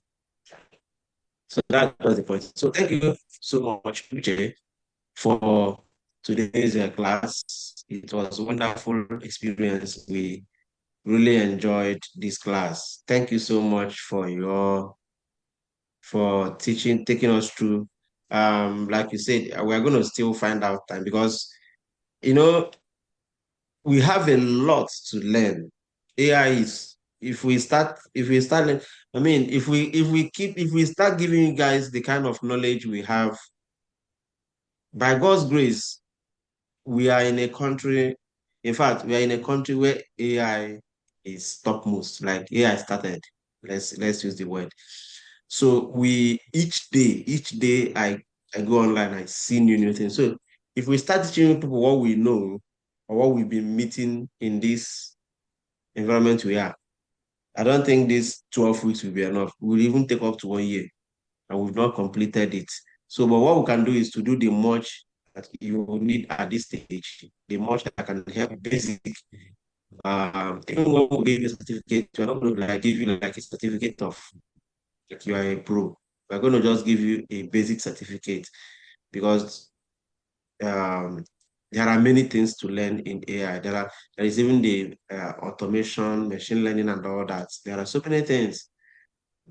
that was the point. So thank you so much, Uche, for today's class. It was a wonderful experience. We really enjoyed this class. Thank you so much for teaching, taking us through. Like you said, we're going to still find out time because you know we have a lot to learn. AI is if we start I mean if we start giving you guys the kind of knowledge we have, by God's grace, we are in a country, in fact, we are in a country where AI is topmost, like AI started. Let's use the word. So we each day I go online, I see new things. So if we start teaching people what we know or what we've been meeting in this environment we are, I don't think this 12 weeks will be enough. We'll even take up to 1 year and we've not completed it. So, but what we can do is to do the much that you need at this stage, the much that can help basic. Even when we give you a certificate, we're not going to like give you like a certificate of like you are a pro. We're going to just give you a basic certificate because um, there are many things to learn in AI. There is even the automation, machine learning, and all that. There are so many things.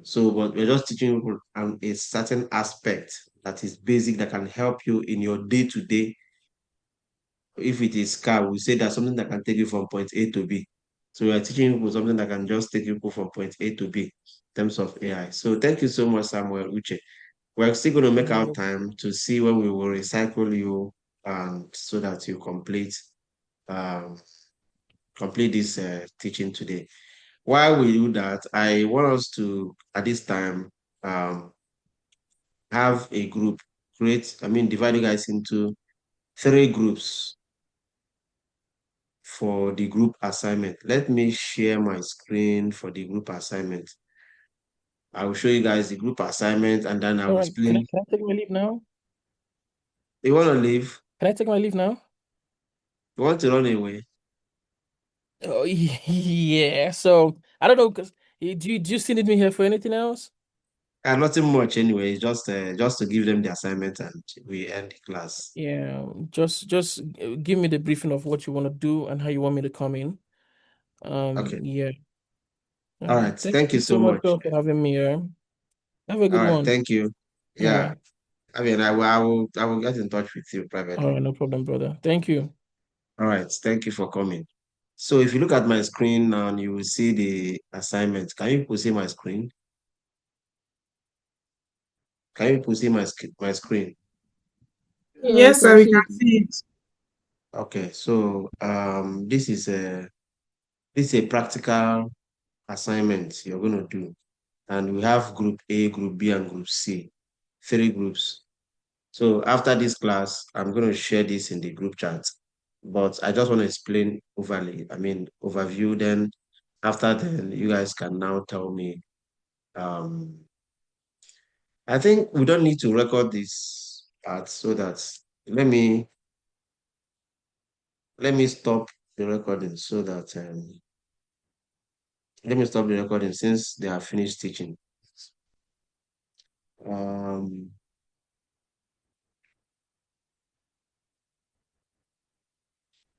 So, but we're just teaching people a certain aspect that is basic that can help you in your day to day. If it is car, we say that's something that can take you from point A to B. So we are teaching people something that can just take you from point A to B in terms of AI. So thank you so much, Samuel Uche. We're still going to make our time to see when we will recycle you and so that you um, complete this teaching today. While we do that, I want us to, at this time, um, have a group, divide you guys into 3 groups for the group assignment. Let me share my screen for the group assignment. I will show you guys the group assignment and then I All will right, can explain. I take my leave now? You want to leave? Can I take my leave now? You want to run away? Oh, yeah. So I don't know, because do you still need me here for anything else? Nothing much anyway. It's just to give them the assignment and we end the class. Yeah, just give me the briefing of what you want to do and how you want me to come in. Okay. Yeah. All right. Thank Thank you you so so much, much. girl, for having me here. Have a All good right. one. Thank you. All Yeah. right. I mean, I will get in touch with you All privately. right, no problem, brother. Thank you. All right. Thank you for coming. So if you look at my screen now, you will see the assignment. Can you people see my screen? Can you people see my screen? Yeah, I Yes, can sir, we see can it. see it. Okay. So this is a practical assignment you're going to do, and we have group A, group B, and group C, 3 groups. So after this class, I'm going to share this in the group chat, but I just want to explain overview. Then after then, you guys can now tell me. Um, I think we don't need to record this part so that let me let me stop the recording so that let me stop the recording since they have finished teaching.